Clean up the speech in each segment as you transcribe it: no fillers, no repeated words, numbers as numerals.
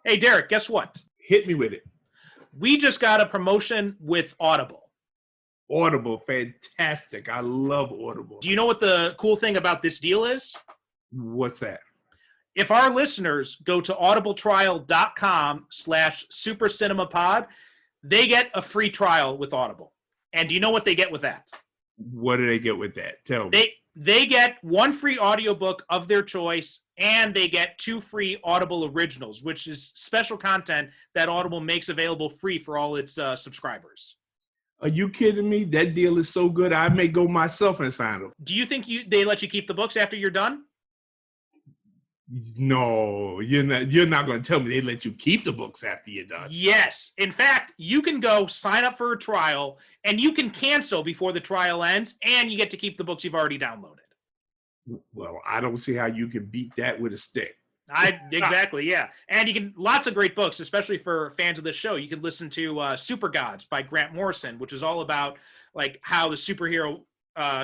Hey, Derrick, guess what? Hit me with it. We just got a promotion with Audible. Audible, fantastic. I love Audible. Do you know what the cool thing about this deal is? What's that? If our listeners go to audibletrial.com/supercinemapod, they get a free trial with Audible. And do you know what they get with that? What do they get with that? Tell me. They get one free audiobook of their choice, and they get 2 free Audible originals, which is special content that Audible makes available free for all its subscribers. Are you kidding me? That deal is so good, I may go myself and sign them. Do you think they let you keep the books after you're done? No, you're not going to tell me they let you keep the books after you're done. Yes. In fact, you can go sign up for a trial, and you can cancel before the trial ends, and you get to keep the books you've already downloaded. Well, I don't see how you can beat that with a stick. Exactly, yeah. And you can, lots of great books, especially for fans of this show. You can listen to Super Gods by Grant Morrison, which is all about like how the superhero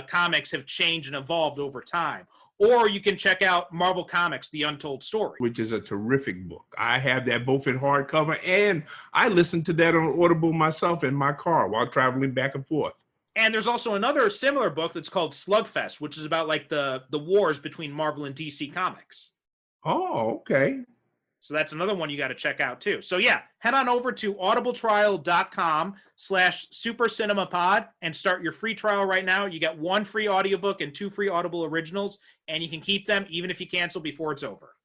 comics have changed and evolved over time. Or you can check out Marvel Comics, The Untold Story. Which is a terrific book. I have that both in hardcover, and I listen to that on Audible myself in my car while traveling back and forth. And there's also another similar book that's called Slugfest, which is about like the wars between Marvel and DC Comics. Oh, okay. So that's another one you got to check out too. So yeah, head on over to audibletrial.com/supercinemapod and start your free trial right now. You get 1 free audiobook and 2 free Audible originals, and you can keep them even if you cancel before it's over.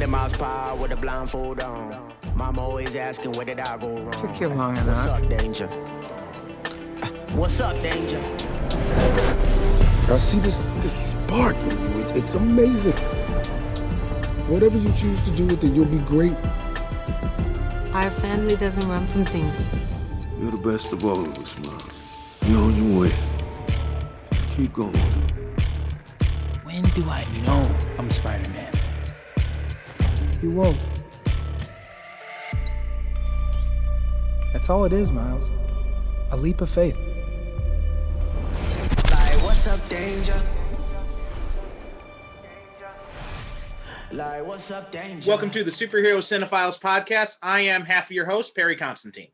Miles per hour with a blindfold on. Mama always asking where did I go wrong. Took you long What's enough. up, danger? What's up, danger? I see this spark in you. It's amazing. Whatever you choose to do with it, you'll be great. Our family doesn't run from things. You're the best of all of us, Miles. You're on your way. Keep going. When do I know I'm Spider-Man? You won't. That's all it is, Miles. A leap of faith. Like, what's up, danger? Like, what's up, danger? Welcome to the Superhero Cinephiles podcast. I am half of your host, Perry Constantine.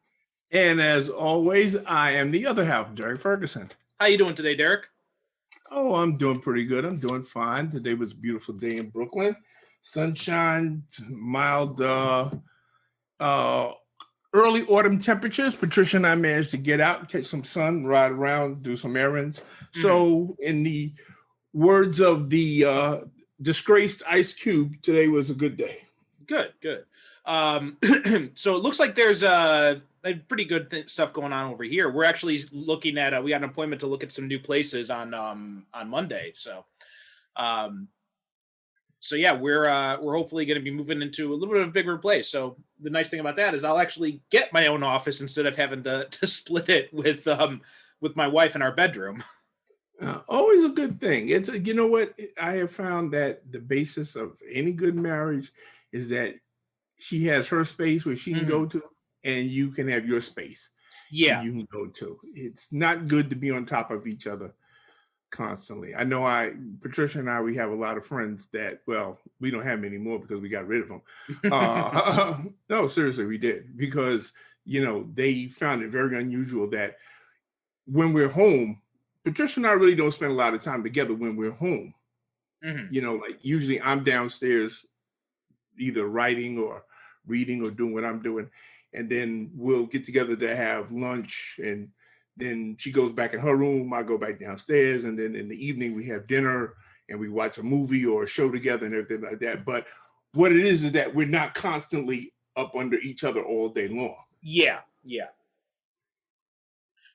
And as always, I am the other half, Derrick Ferguson. How you doing today, Derrick? Oh, I'm doing pretty good. I'm doing fine. Today was a beautiful day in Brooklyn. Sunshine, mild, early autumn temperatures. Patricia and I managed to get out, catch some sun, ride around, do some errands. Mm-hmm. So in the words of the disgraced Ice Cube, today was a good day. Good. So it looks like there's a pretty good stuff going on over here. We're actually looking at, we got an appointment to look at some new places on Monday. So yeah, we're hopefully going to be moving into a little bit of a bigger place. So the nice thing about that is I'll actually get my own office instead of having to split it with my wife in our bedroom. Always a good thing. It's you know what, I have found that the basis of any good marriage is that she has her space where she can go to, and you can have your space. Yeah, you can go to. It's not good to be on top of each other constantly. I know Patricia and I, we have a lot of friends that, well, we don't have many more because we got rid of them. No, seriously, we did, because, they found it very unusual that when we're home, Patricia and I really don't spend a lot of time together when we're home. Mm-hmm. Like usually I'm downstairs either writing or reading or doing what I'm doing. And then we'll get together to have lunch, and then she goes back in her room, I go back downstairs, and then in the evening we have dinner and we watch a movie or a show together and everything like that. But what it is that we're not constantly up under each other all day long. Yeah.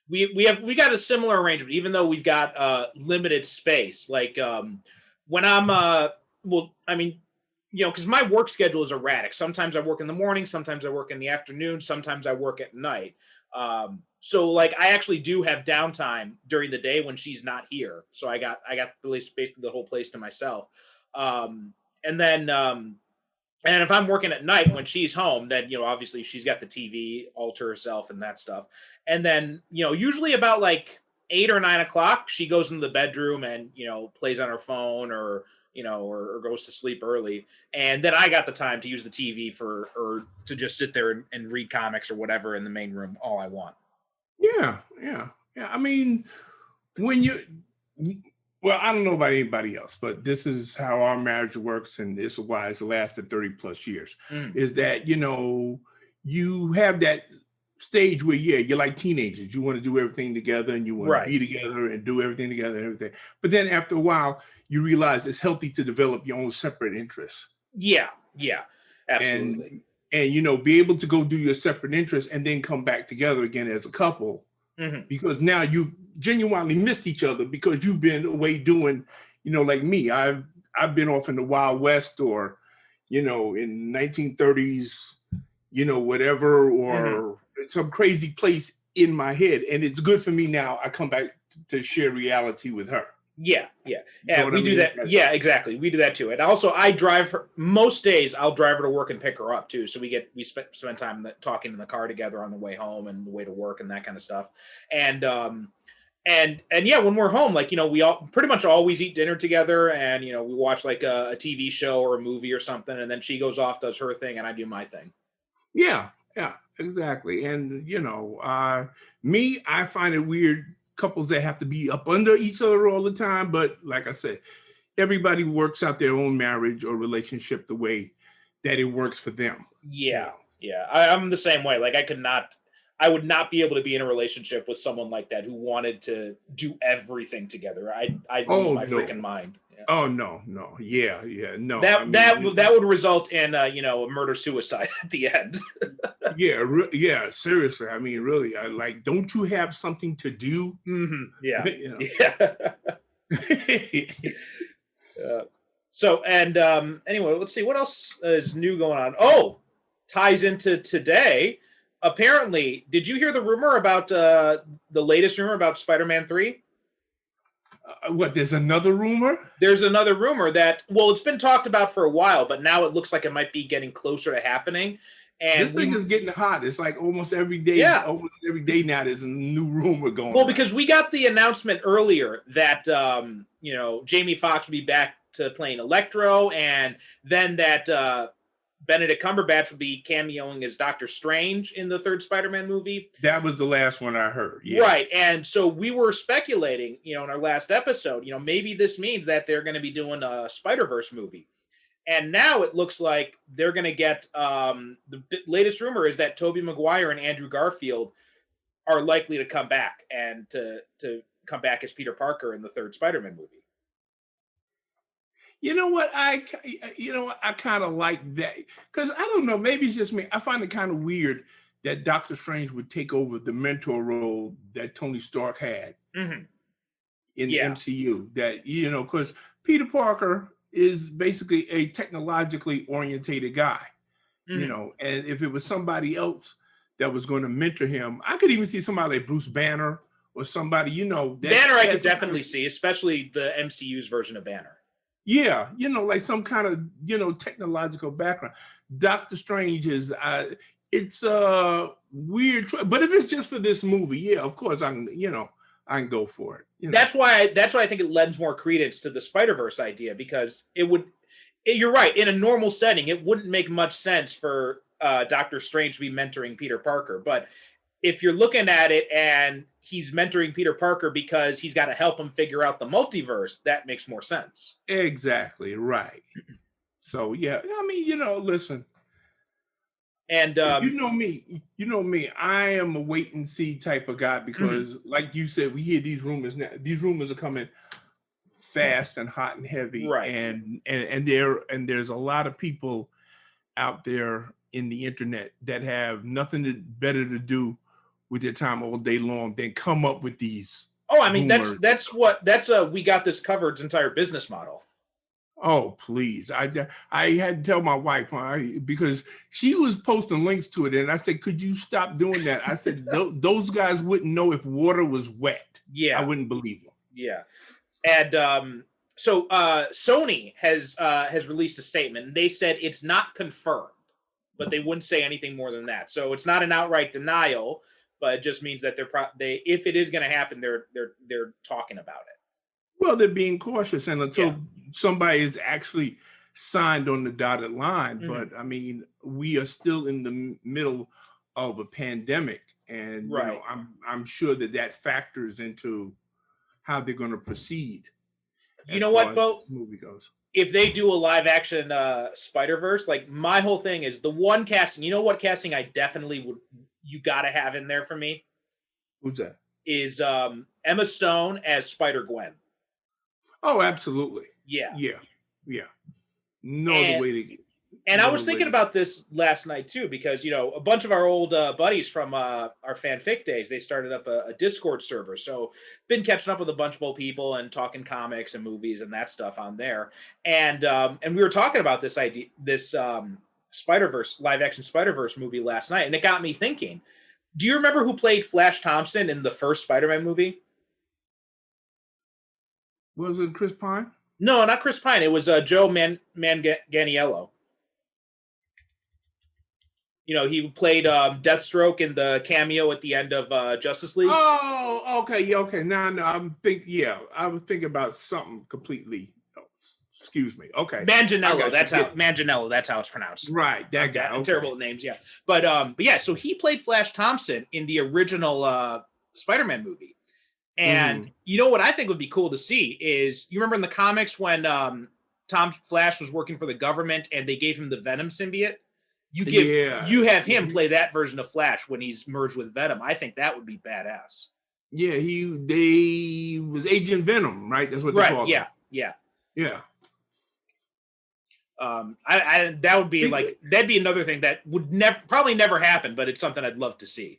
We got a similar arrangement, even though we've got limited space. Like when I'm because my work schedule is erratic. Sometimes I work in the morning, sometimes I work in the afternoon, sometimes I work at night. So like I actually do have downtime during the day when she's not here. So I got basically the whole place to myself. And then and if I'm working at night when she's home, then obviously she's got the TV all to herself and that stuff. And then usually about like 8 or 9 o'clock, she goes into the bedroom and plays on her phone or or goes to sleep early. And then I got the time to use the TV or to just sit there and read comics or whatever in the main room all I want. Yeah, yeah. I mean, when you, well, I don't know about anybody else, but this is how our marriage works, and this is why it's lasted 30 plus years. Mm. Is that you have that stage where you're like teenagers. You want to do everything together, and you want Right. to be together and do everything together and everything. But then after a while, you realize it's healthy to develop your own separate interests. Yeah, absolutely. And be able to go do your separate interests and then come back together again as a couple, Mhm. because now you've genuinely missed each other because you've been away doing, like me, I've been off in the Wild West or, in 1930s, whatever, or some crazy place in my head. And it's good for me now. I come back to share reality with her. Yeah. know what We I do mean? that. Yeah, exactly. We do that too. And also, I drive her most days. I'll drive her to work and pick her up too. So we spend time talking in the car together on the way home and the way to work and that kind of stuff. And and yeah, when we're home, like we all pretty much always eat dinner together, and we watch like a TV show or a movie or something, and then she goes off, does her thing, and I do my thing. Yeah, exactly. And me, I find it weird couples that have to be up under each other all the time. But like I said, everybody works out their own marriage or relationship the way that it works for them. Yeah. I'm the same way. Like I would not be able to be in a relationship with someone like that who wanted to do everything together. I'd lose my freaking mind. Yeah. Oh no, yeah, no. That would result in a murder suicide at the end. yeah, seriously. I mean, really, I like. Don't you have something to do? Mm-hmm. Yeah, yeah. So anyway, let's see what else is new going on. Oh, ties into today. Apparently, did you hear the rumor about the latest rumor about Spider-Man 3? What? There's another rumor? There's another rumor that, well, it's been talked about for a while, but now it looks like it might be getting closer to happening. And this thing is getting hot. It's like almost every day. Yeah. Almost every day now there's a new rumor going on. Well, because we got the announcement earlier that Jamie Foxx would be back to playing Electro, and then that Benedict Cumberbatch would be cameoing as Doctor Strange in the third Spider-Man movie. That was the last one I heard. Yeah. Right. And so we were speculating, in our last episode, maybe this means that they're going to be doing a Spider-Verse movie. And now it looks like they're going to get, the latest rumor is that Tobey Maguire and Andrew Garfield are likely to come back and to come back as Peter Parker in the third Spider-Man movie. You know what? I kind of like that because I don't know. Maybe it's just me. I find it kind of weird that Doctor Strange would take over the mentor role that Tony Stark had in the MCU. That because Peter Parker is basically a technologically orientated guy. And if it was somebody else that was going to mentor him, I could even see somebody like Bruce Banner or somebody. Banner, I could definitely see, especially the MCU's version of Banner. Yeah, like some kind of, technological background. Doctor Strange is, it's a weird choice. But if it's just for this movie, yeah, of course I can go for it. That's why I think it lends more credence to the Spider-Verse idea, because you're right, in a normal setting, it wouldn't make much sense for Doctor Strange to be mentoring Peter Parker. But if you're looking at it and he's mentoring Peter Parker because he's got to help him figure out the multiverse, that makes more sense. Exactly, right. So, yeah, I mean, listen. And you know me, I am a wait and see type of guy because, like you said, we hear these rumors now. These rumors are coming fast and hot and heavy. Right. And there's a lot of people out there in the internet that have nothing better to do with their time all day long than come up with these. Oh, I mean, rumors. that's we got this covered's entire business model. Oh, please. I had to tell my wife because she was posting links to it. And I said, could you stop doing that? I said, those guys wouldn't know if water was wet. Yeah. I wouldn't believe them. Yeah. And so Sony has released a statement, and they said it's not confirmed, but they wouldn't say anything more than that. So it's not an outright denial, but it just means that they if it is going to happen, they're talking about it. Well, they're being cautious, and until somebody is actually signed on the dotted line. But I mean, we are still in the middle of a pandemic, and you know, I'm sure that factors into how they're going to proceed. You know what, Bo? Movie goes. If they do a live action Spider-Verse, like my whole thing is the one casting. You know what casting I definitely you got to have in there for me? Who's that? Is Emma Stone as Spider-Gwen. Oh, absolutely. Yeah. No other way to get. And I was thinking about this last night too, because you know a bunch of our old buddies from our fanfic days, they started up a Discord server. So been catching up with a bunch of old people and talking comics and movies and that stuff on there. And we were talking about this idea, this Spider-Verse live action Spider-Verse movie last night, and it got me thinking. Do you remember who played Flash Thompson in the first Spider-Man movie? Was it Chris Pine? No, not Chris Pine. It was Joe Manganiello. You know, he played Deathstroke in the cameo at the end of Justice League. Oh, okay, yeah, okay. Now, I was thinking about something completely else. Excuse me. Okay, Manganiello. That's how it's pronounced. Right, that guy. Okay. Terrible names, yeah. But yeah, so he played Flash Thompson in the original Spider-Man movie. And you know what I think would be cool to see is, you remember in the comics when Tom Flash was working for the government and they gave him the Venom symbiote? You have him play that version of Flash when he's merged with Venom. I think that would be badass. Yeah, they was Agent Venom, right? That's what they called him. Yeah. That would be that'd be another thing that would probably never happen, but it's something I'd love to see.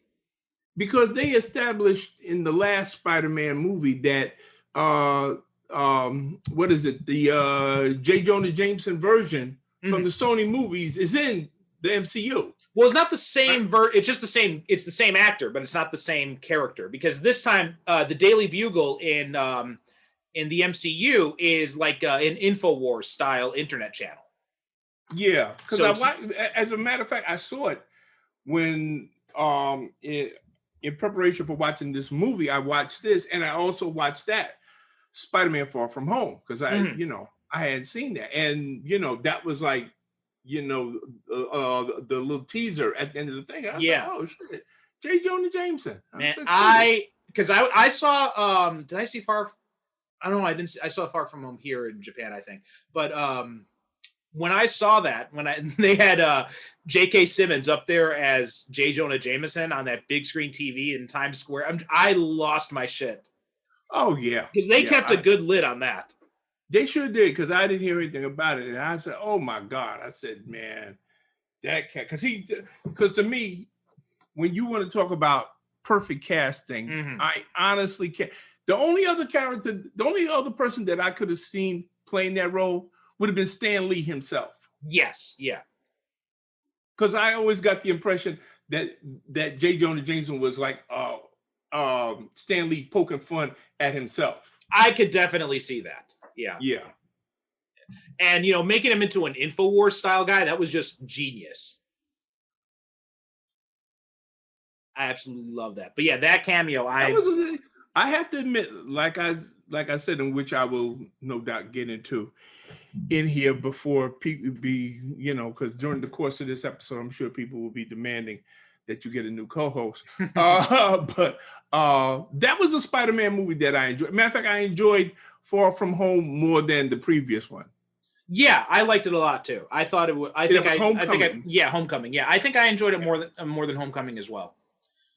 Because they established in the last Spider-Man movie that what is it? The J. Jonah Jameson version from the Sony movies is in the MCU. Well, it's not the same it's just the same. It's the same actor, but it's not the same character, because this time the Daily Bugle in the MCU is like an InfoWars style internet channel. Yeah, because as a matter of fact, I saw it when in preparation for watching this movie. I watched this, and I also watched that Spider-Man Far From Home, because I hadn't seen that, and that was like the little teaser at the end of the thing. I said, oh shit, J. Jonah Jameson. Man, I saw did I see Far? I don't know. I didn't. I saw Far From Home here in Japan, I think, but when I saw that, they had J.K. Simmons up there as J. Jonah Jameson on that big screen TV in Times Square, I lost my shit. Oh yeah, because they kept a good lid on that. They sure did, because I didn't hear anything about it, and I said, "Oh my God!" I said, "Man, that cat," because to me, when you want to talk about perfect casting, I honestly can't. The only other person that I could have seen playing that role would have been Stan Lee himself. Yes, yeah. Because I always got the impression that J. Jonah Jameson was like Stan Lee poking fun at himself. I could definitely see that. Yeah. Yeah. And making him into an InfoWars style guy, that was just genius. I absolutely love that. But yeah, that cameo, I have to admit, like I said, in which I will no doubt get into in here before people be, because during the course of this episode, I'm sure people will be demanding that you get a new co-host. But that was a Spider-Man movie that I enjoyed. Matter of fact, I enjoyed Far From Home more than the previous one. Yeah, I liked it a lot too. I thought it was. Homecoming. Homecoming. Yeah, I think I enjoyed it more than Homecoming as well.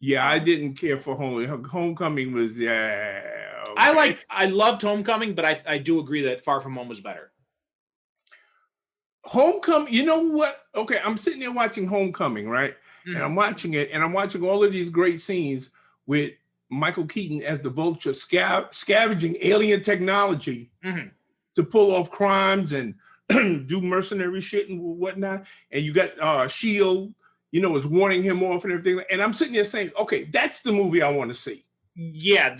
Yeah, I didn't care for Homecoming. Was okay. I loved Homecoming, but I do agree that Far From Home was better. Homecoming, you know what? Okay, I'm sitting there watching Homecoming, right? And I'm watching it, and I'm watching all of these great scenes with Michael Keaton as the Vulture scavenging alien technology to pull off crimes and do mercenary shit and whatnot. And you got Shield, is warning him off and everything. And I'm sitting there saying, okay, that's the movie I want to see. Yeah,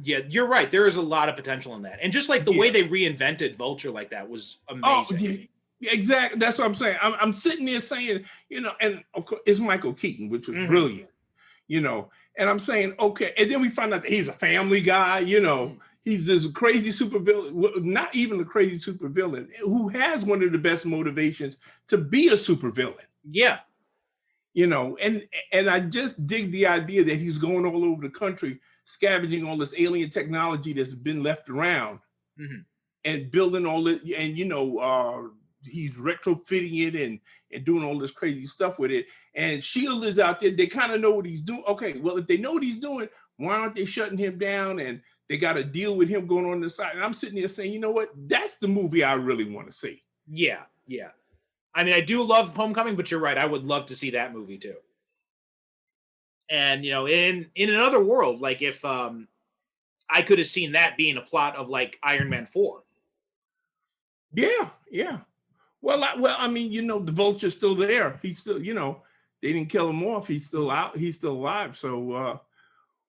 yeah, you're right. There is a lot of potential in that. And just like the way they reinvented Vulture like that was amazing. Yeah, exactly. That's what I'm saying. I'm sitting there saying, and of course it's Michael Keaton, which was brilliant, and I'm saying, okay. And then we find out that he's a family guy, he's this crazy supervillain, not even a crazy supervillain, who has one of the best motivations to be a supervillain. Yeah. And I just dig the idea that he's going all over the country, scavenging all this alien technology that's been left around and building all it. And, he's retrofitting it and doing all this crazy stuff with it. And Shield is out there. They kind of know what he's doing. Okay, well, if they know what he's doing, why aren't they shutting him down? And they got to deal with him going on the side. And I'm sitting there saying, you know what? That's the movie I really want to see. Yeah, yeah. I mean, I do love Homecoming, but you're right. I would love to see that movie too. And, in another world, like if I could have seen that being a plot of like Iron Man 4. Yeah. Well, I mean, the Vulture's still there. He's still, they didn't kill him off. He's still out. He's still alive. So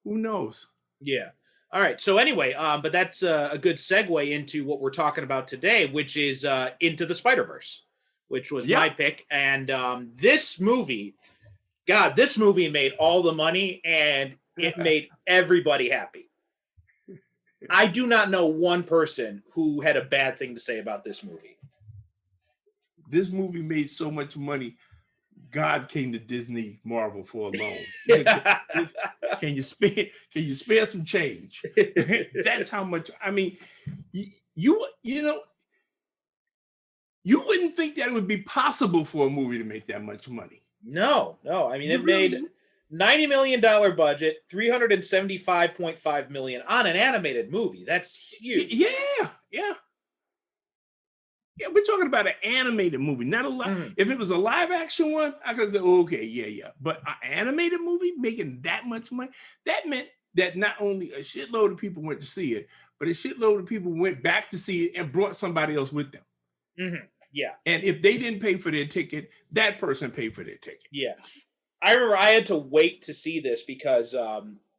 who knows? Yeah. All right. So anyway, but that's a good segue into what we're talking about today, which is Into the Spider-Verse, which was my pick. And this movie made all the money and it made everybody happy. I do not know one person who had a bad thing to say about this movie. This movie made so much money. God came to Disney Marvel for a loan. Can you spare some change? That's how much. I mean, you wouldn't think that it would be possible for a movie to make that much money. No. I mean, it made $90 million budget, $375.5 million on an animated movie. That's huge. Yeah, we're talking about an animated movie, not a live. If it was a live action one, I could say, okay, yeah. But an animated movie making that much money, that meant that not only a shitload of people went to see it, but a shitload of people went back to see it and brought somebody else with them. Yeah. And if they didn't pay for their ticket, that person paid for their ticket. Yeah. I remember I had to wait to see this because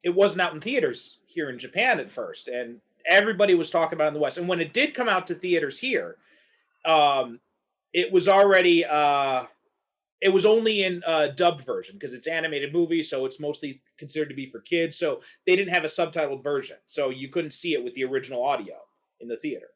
it wasn't out in theaters here in Japan at first. And everybody was talking about it in the West. And when it did come out to theaters here, it was already it was only in dubbed version because it's animated movie, so it's mostly considered to be for kids. So they didn't have a subtitled version, so you couldn't see it with the original audio in the theater.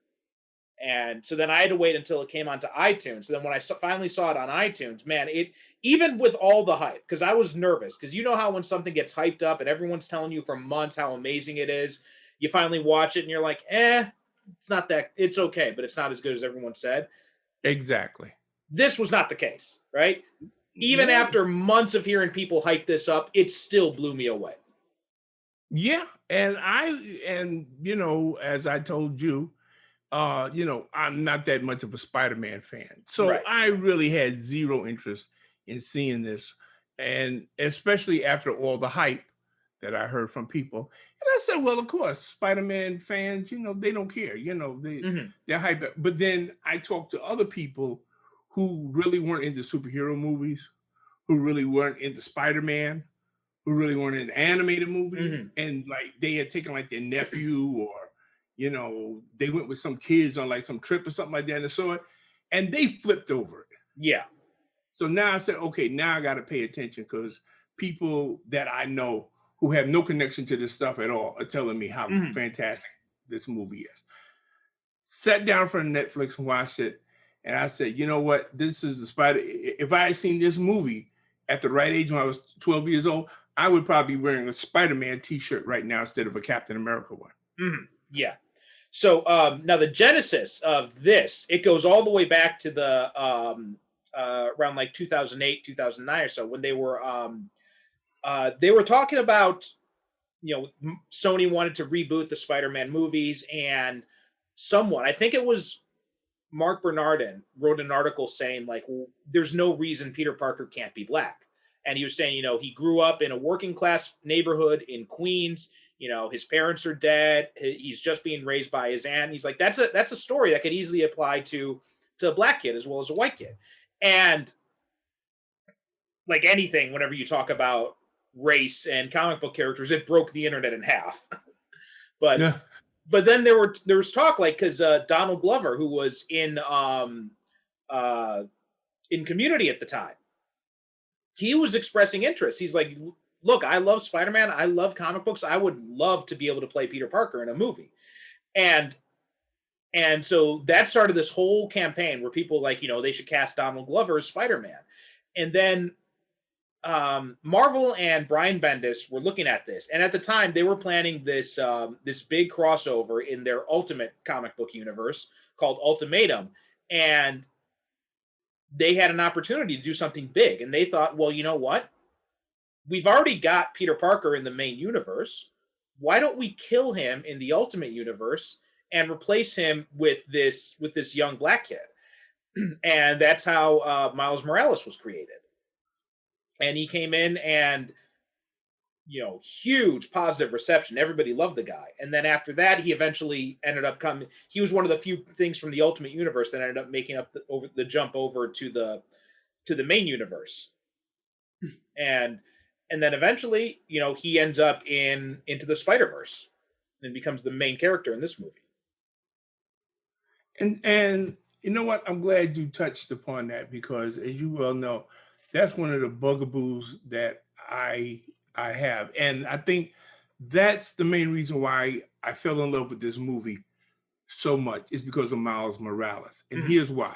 And so then I had to wait until it came onto iTunes. So then when I finally saw it on iTunes, man, it even with all the hype, because I was nervous, because you know how when something gets hyped up and everyone's telling you for months how amazing it is, you finally watch it and you're like, it's not that, it's okay, but it's not as good as everyone said. Exactly. This was not the case, right? Even after months of hearing people hype this up, it still blew me away. Yeah. And as I told you, I'm not that much of a Spider-Man fan. So I really had zero interest in seeing this. And especially after all the hype that I heard from people. And I said, well, of course, Spider-Man fans, they don't care. They're hype. But then I talked to other people who really weren't into superhero movies, who really weren't into Spider-Man, who really weren't into animated movies. And like they had taken like their nephew or they went with some kids on like some trip or something like that and saw it, and they flipped over it. Yeah. So now I said, okay, now I got to pay attention because people that I know who have no connection to this stuff at all are telling me how fantastic this movie is. Sat down for Netflix and watched it, and I said, you know what? This is the Spider. If I had seen this movie at the right age when I was 12 years old, I would probably be wearing a Spider-Man T-shirt right now instead of a Captain America one. Yeah. So now the genesis of this, it goes all the way back to the around like 2008, 2009 or so when they were talking about, Sony wanted to reboot the Spider-Man movies, and someone, I think it was Mark Bernardin, wrote an article saying like, well, there's no reason Peter Parker can't be black. And he was saying, he grew up in a working class neighborhood in Queens. His parents are dead. He's just being raised by his aunt. He's like, that's a story that could easily apply to a black kid as well as a white kid. And like anything, whenever you talk about race and comic book characters, it broke the internet in half. but Yeah. but then there was talk, like, because Donald Glover, who was in Community at the time, he was expressing interest. He's like, look, I love Spider-Man. I love comic books. I would love to be able to play Peter Parker in a movie. And so that started this whole campaign where people like, they should cast Donald Glover as Spider-Man. And then Marvel and Brian Bendis were looking at this. And at the time, they were planning this big crossover in their Ultimate comic book universe called Ultimatum. And they had an opportunity to do something big. And they thought, well, you know what? We've already got Peter Parker in the main universe. Why don't we kill him in the Ultimate universe and replace him with this young black kid? And that's how Miles Morales was created. And he came in and, huge positive reception. Everybody loved the guy. And then after that, he eventually ended up coming. He was one of the few things from the Ultimate Universe that ended up making up the jump over to the main universe. And then eventually, he ends up into the Spider-Verse and becomes the main character in this movie. And you know what? I'm glad you touched upon that, because as you well know, that's one of the bugaboos that I have. And I think that's the main reason why I fell in love with this movie so much, is because of Miles Morales. And here's why.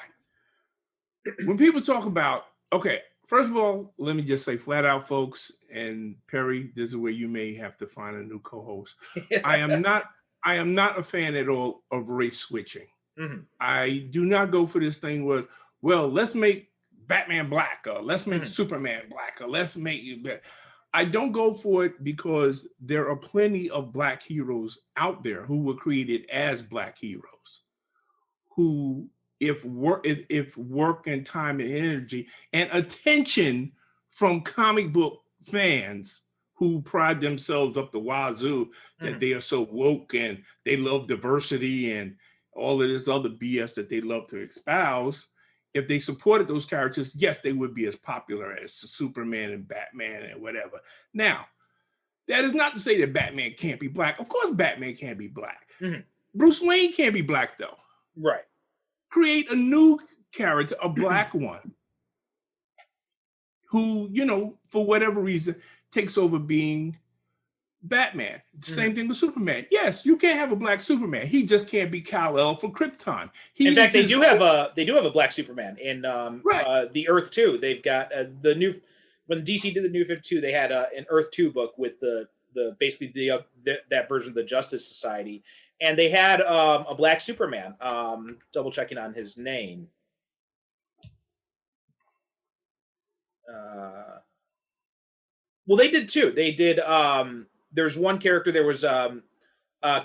When people talk about, okay, first of all, let me just say flat out, folks, and Perry, this is where you may have to find a new co-host. I am not a fan at all of race switching. Mm-hmm. I do not go for this thing where, well, let's make Batman black, or let's make Superman black, or let's make you black. I don't go for it, because there are plenty of black heroes out there who were created as black heroes, who, if work and time and energy and attention from comic book fans who pride themselves up the wazoo that they are so woke and they love diversity and all of this other BS that they love to espouse, if they supported those characters, yes, they would be as popular as Superman and Batman and whatever. Now, that is not to say that Batman can't be black. Of course, Batman can't be black. Mm-hmm. Bruce Wayne can't be black, though. Right. Create a new character, a black one, who, for whatever reason, takes over being Batman. Same thing with Superman. Yes, you can't have a black Superman. He just can't be Kal-El from Krypton. In fact, they do have a black Superman in the Earth 2. They've got the new, when DC did the New 52, they had an Earth 2 book with the basically that version of the Justice Society, and they had a black Superman. Double checking on his name. Well, they did too. They did. There's one character. There was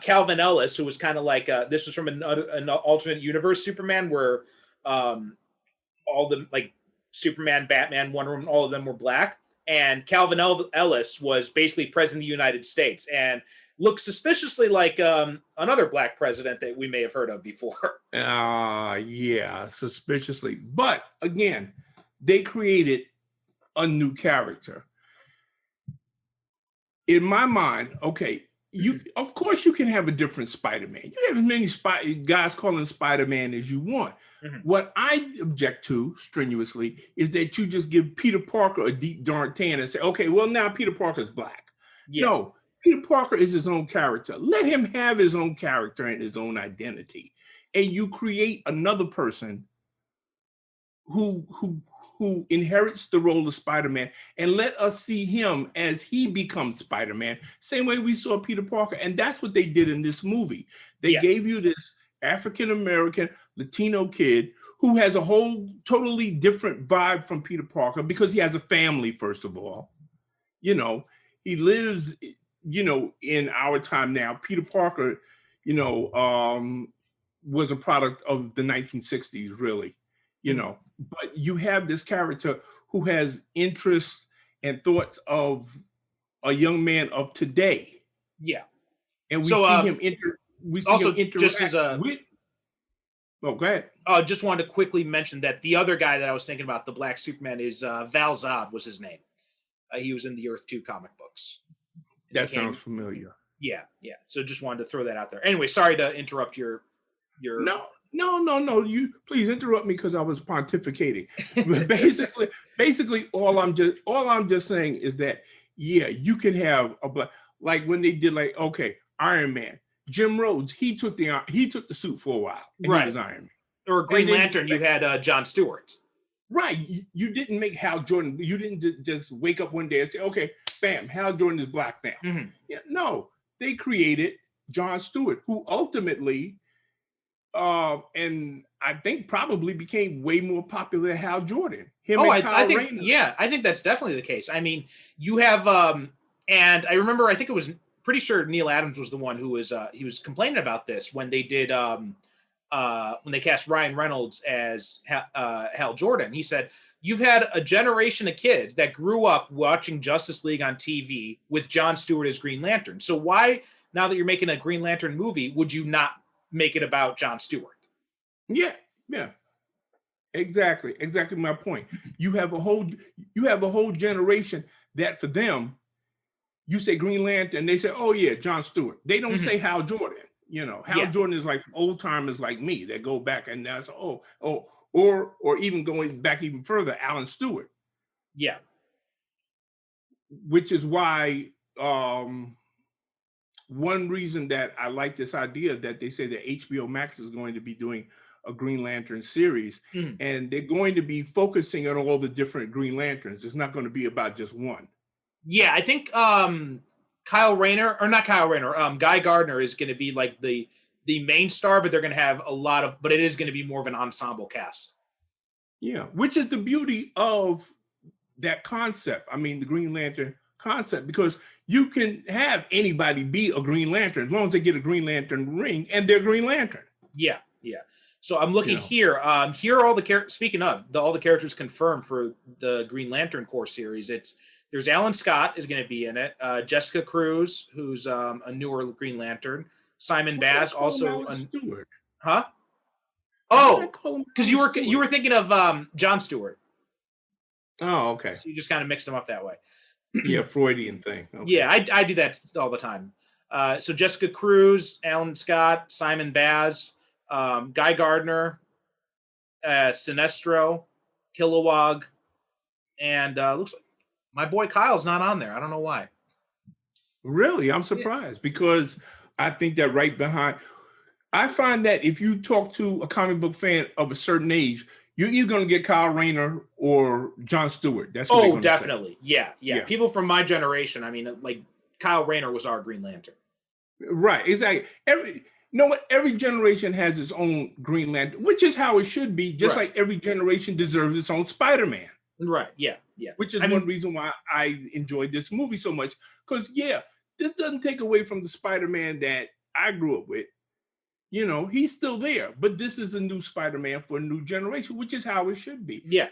Calvin Ellis, who was kind of like this was from an alternate universe Superman, where all the like Superman, Batman, Wonder Woman, all of them were black, and Calvin Ellis was basically president of the United States and looked suspiciously like another black president that we may have heard of before. Yeah, suspiciously. But again, they created a new character. In my mind, okay, of course you can have a different Spider-Man. You have as many guys calling Spider-Man as you want. What I object to strenuously is that you just give Peter Parker a deep dark tan and say, okay, well, now Peter Parker's black. Yeah. No, Peter Parker is his own character. Let him have his own character and his own identity. And you create another person who inherits the role of Spider-Man, and let us see him as he becomes Spider-Man, same way we saw Peter Parker. And that's what they did in this movie. They gave you this African-American Latino kid who has a whole totally different vibe from Peter Parker, because he has a family, first of all. He lives, in our time now. Peter Parker, was a product of the 1960s, really. But you have this character who has interests and thoughts of a young man of today, Yeah. and we So, see him interact just as with. Oh, go ahead. just wanted to quickly mention that the other guy that I was thinking about, the Black Superman, is Val Zod was his name. He was in the Earth 2 comic books. That sounds familiar. Yeah. So just wanted to throw that out there. Anyway, sorry to interrupt your. No. You please interrupt me because I was pontificating. But basically, all I'm just saying is that you can have a black, like when they did Iron Man. Jim Rhodes, he took the suit for a while, and Right. he was Iron Man. Or Green Lantern, you had John Stewart. Right. You didn't make Hal Jordan. You didn't just wake up one day and say, okay, bam, Hal Jordan is black now. Mm-hmm. Yeah, no, they created John Stewart, who ultimately, and I think probably became way more popular than Hal Jordan. I think that's definitely the case. I mean, you have, and I remember, I think it was pretty sure Neil Adams was the one who was, he was complaining about this when they did, when they cast Ryan Reynolds as Hal Jordan. He said, you've had a generation of kids that grew up watching Justice League on TV with John Stewart as Green Lantern. So why, now that you're making a Green Lantern movie, would you not make it about John Stewart? Yeah. Exactly my point. You have a whole generation that for them, you say Green Lantern, they say, oh yeah, John Stewart. They don't say Hal Jordan. Hal Jordan is like old timers like me that go back and that's or even going back even further, Alan Stewart. Yeah. Which is why one reason that I like this idea that they say that HBO Max is going to be doing a Green Lantern series, and they're going to be focusing on all the different Green Lanterns. It's not going to be about just one. Yeah, I think Guy Gardner is going to be like the main star, but they're going to have but it is going to be more of an ensemble cast. Yeah, which is the beauty of that concept. I mean, the Green Lantern concept, because you can have anybody be a Green Lantern as long as they get a Green Lantern ring and they're Green Lantern. Yeah. So I'm looking here. Here are all the characters. Speaking of all the characters confirmed for the Green Lantern Corps series. There's Alan Scott is going to be in it. Jessica Cruz, who's a newer Green Lantern. Simon Baz also. Stewart. Huh? Oh, because you were thinking of John Stewart. Oh, okay. So you just kind of mixed them up that way. Yeah, Freudian thing. Okay. Yeah, I do that all the time. So Jessica Cruz, Alan Scott, Simon Baz, Guy Gardner, Sinestro, Kilowog, and looks like my boy Kyle's not on there. I don't know why. Really? I'm surprised because I think that right behind, I find that if you talk to a comic book fan of a certain age, you're either going to get Kyle Rayner or John Stewart. That's what they're going definitely. To say. Yeah. People from my generation, I mean, like Kyle Rayner was our Green Lantern. Right. Exactly. Every generation has its own Green Lantern, which is how it should be, just like every generation deserves its own Spider-Man. Right. Yeah. Which is one reason why I enjoyed this movie so much. Because, this doesn't take away from the Spider-Man that I grew up with. He's still there, but this is a new Spider-Man for a new generation, which is how it should be. Yeah.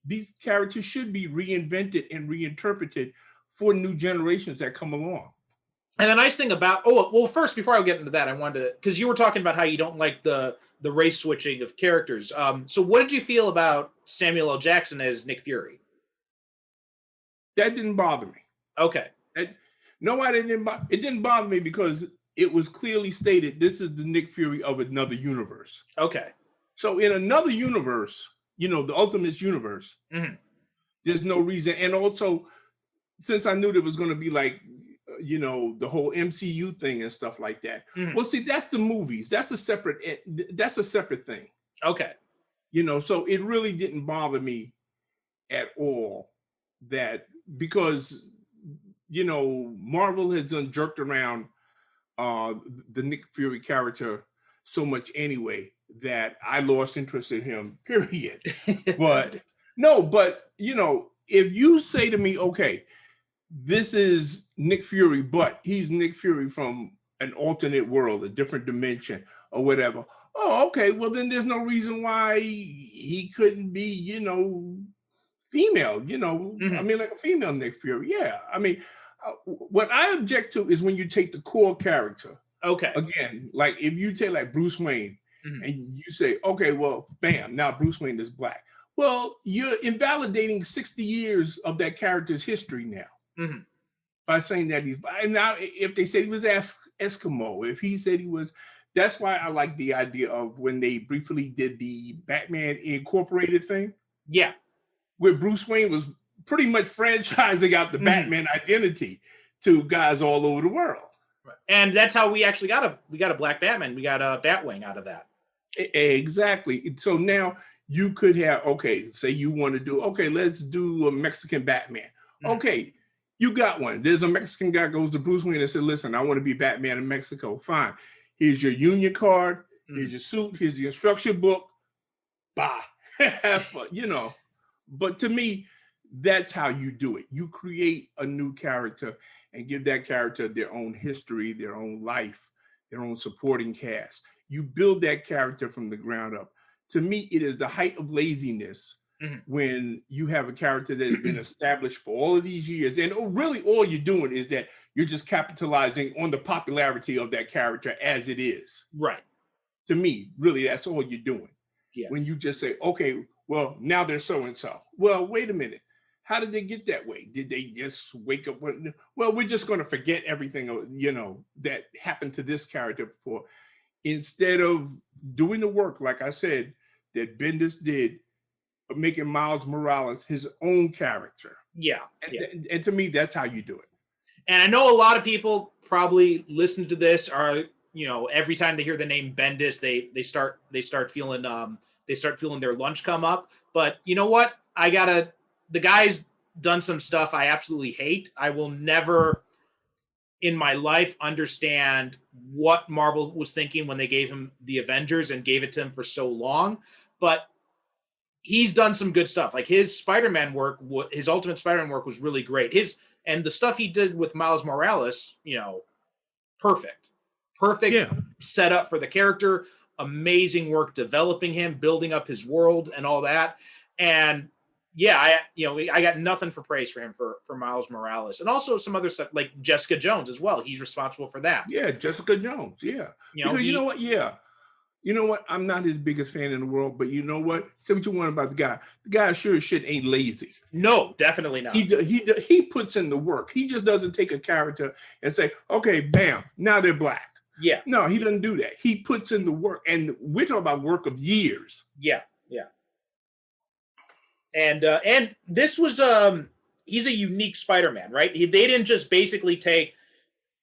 These characters should be reinvented and reinterpreted for new generations that come along. And the nice thing about, first, before I get into that, I wanted to, because you were talking about how you don't like the race switching of characters. So what did you feel about Samuel L. Jackson as Nick Fury? That didn't bother me. Okay. It didn't bother me because it was clearly stated this is the Nick Fury of another universe. Okay. So in another universe, the Ultimate Universe, there's no reason. And also, since I knew there was going to be like, the whole MCU thing and stuff like that. Well, see, that's the movies. That's a separate thing. Okay. So it really didn't bother me at all that because, Marvel has done jerked around the Nick Fury character so much anyway that I lost interest in him, period. But if you say to me, okay, this is Nick Fury, but he's Nick Fury from an alternate world, a different dimension or whatever. Oh, okay. Well, then there's no reason why he couldn't be, female, you know, I mean, like a female Nick Fury. Yeah. I mean, what I object to is when you take the core character. Okay. Again, like if you take like Bruce Wayne Mhm. and you say, okay, well, bam, now Bruce Wayne is black. Well, you're invalidating 60 years of that character's history now Mhm. by saying that he's black. And now, if they said he was Eskimo, if he said he was, that's why I like the idea of when they briefly did the Batman Incorporated thing, Yeah. where Bruce Wayne was pretty much franchising out the Batman identity to guys all over the world. And that's how we actually got a black Batman. We got a Batwing out of that. Exactly. So now you could have, okay, say you want to do, okay, let's do a Mexican Batman. Okay, you got one. There's a Mexican guy goes to Bruce Wayne and said, listen, I want to be Batman in Mexico. Fine. Here's your union card. Here's your suit. Here's the instruction book. Bye. Have fun, you know. But to me, that's how you do it. You create a new character and give that character their own history, their own life, their own supporting cast. You build that character from the ground up. To me, it is the height of laziness when you have a character that has been established for all of these years. And really all you're doing is that you're just capitalizing on the popularity of that character as it is. Right. To me, really, that's all you're doing. Yeah. When you just say, okay, well, now they're so-and-so. Well, wait a minute. How did they get that way? Did they just wake up? Well, we're just going to forget everything, you know, that happened to this character before. Instead of doing the work, like I said, that Bendis did, of making Miles Morales his own character. Yeah. And to me, that's how you do it. And I know a lot of people probably listen to this are, you know, every time they hear the name Bendis, they start feeling their lunch come up. But you know what? The guy's done some stuff I absolutely hate. I will never in my life understand what Marvel was thinking when they gave him the Avengers and gave it to him for so long. But he's done some good stuff. Like his Spider-Man work, his Ultimate Spider-Man work was really great. And the stuff he did with Miles Morales, you know, perfect setup for the character, amazing work developing him, building up his world and all that. And yeah, I got nothing for praise for him for Miles Morales, and also some other stuff like Jessica Jones as well. He's responsible for that. Yeah, Jessica Jones. Yeah, you know what? Yeah, you know what? I'm not his biggest fan in the world, but you know what? Say what you want about the guy. The guy sure as shit ain't lazy. No, definitely not. He puts in the work. He just doesn't take a character and say, okay, bam, now they're black. Yeah. No, he doesn't do that. He puts in the work, and we're talking about work of years. Yeah. And this was he's a unique Spider-Man, right? They didn't just basically take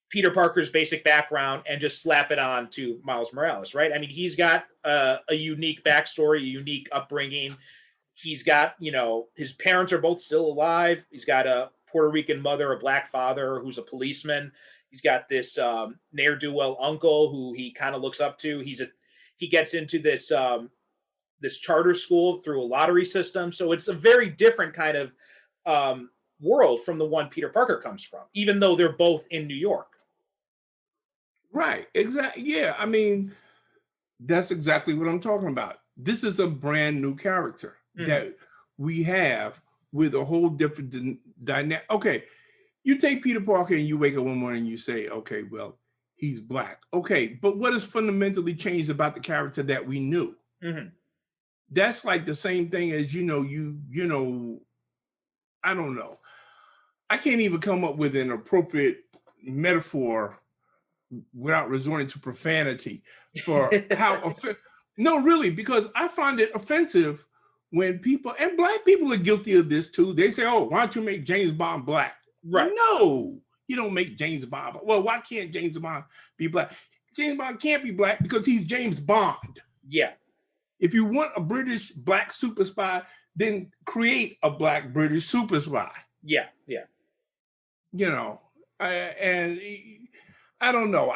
Peter Parker's basic background and just slap it on to Miles Morales, right? I mean, he's got a unique backstory, a unique upbringing. He's got, you know, his parents are both still alive. He's got a Puerto Rican mother, a black father who's a policeman. He's got this ne'er-do-well uncle who he kind of looks up to. He gets into this charter school through a lottery system. So it's a very different kind of world from the one Peter Parker comes from, even though they're both in New York. Right. Exactly. Yeah. I mean, that's exactly what I'm talking about. This is a brand new character that we have with a whole different dynamic. Okay. You take Peter Parker and you wake up one morning and you say, okay, well, he's black. Okay. But what has fundamentally changed about the character that we knew? That's like the same thing as, you know, I don't know. I can't even come up with an appropriate metaphor without resorting to profanity for how, no, really, because I find it offensive when people, and black people are guilty of this too. They say, oh, why don't you make James Bond black? Right. No, you don't make James Bond. Well, why can't James Bond be black? James Bond can't be black because he's James Bond. Yeah. If you want a British black super spy, then create a black British super spy. Yeah. You know, and I don't know.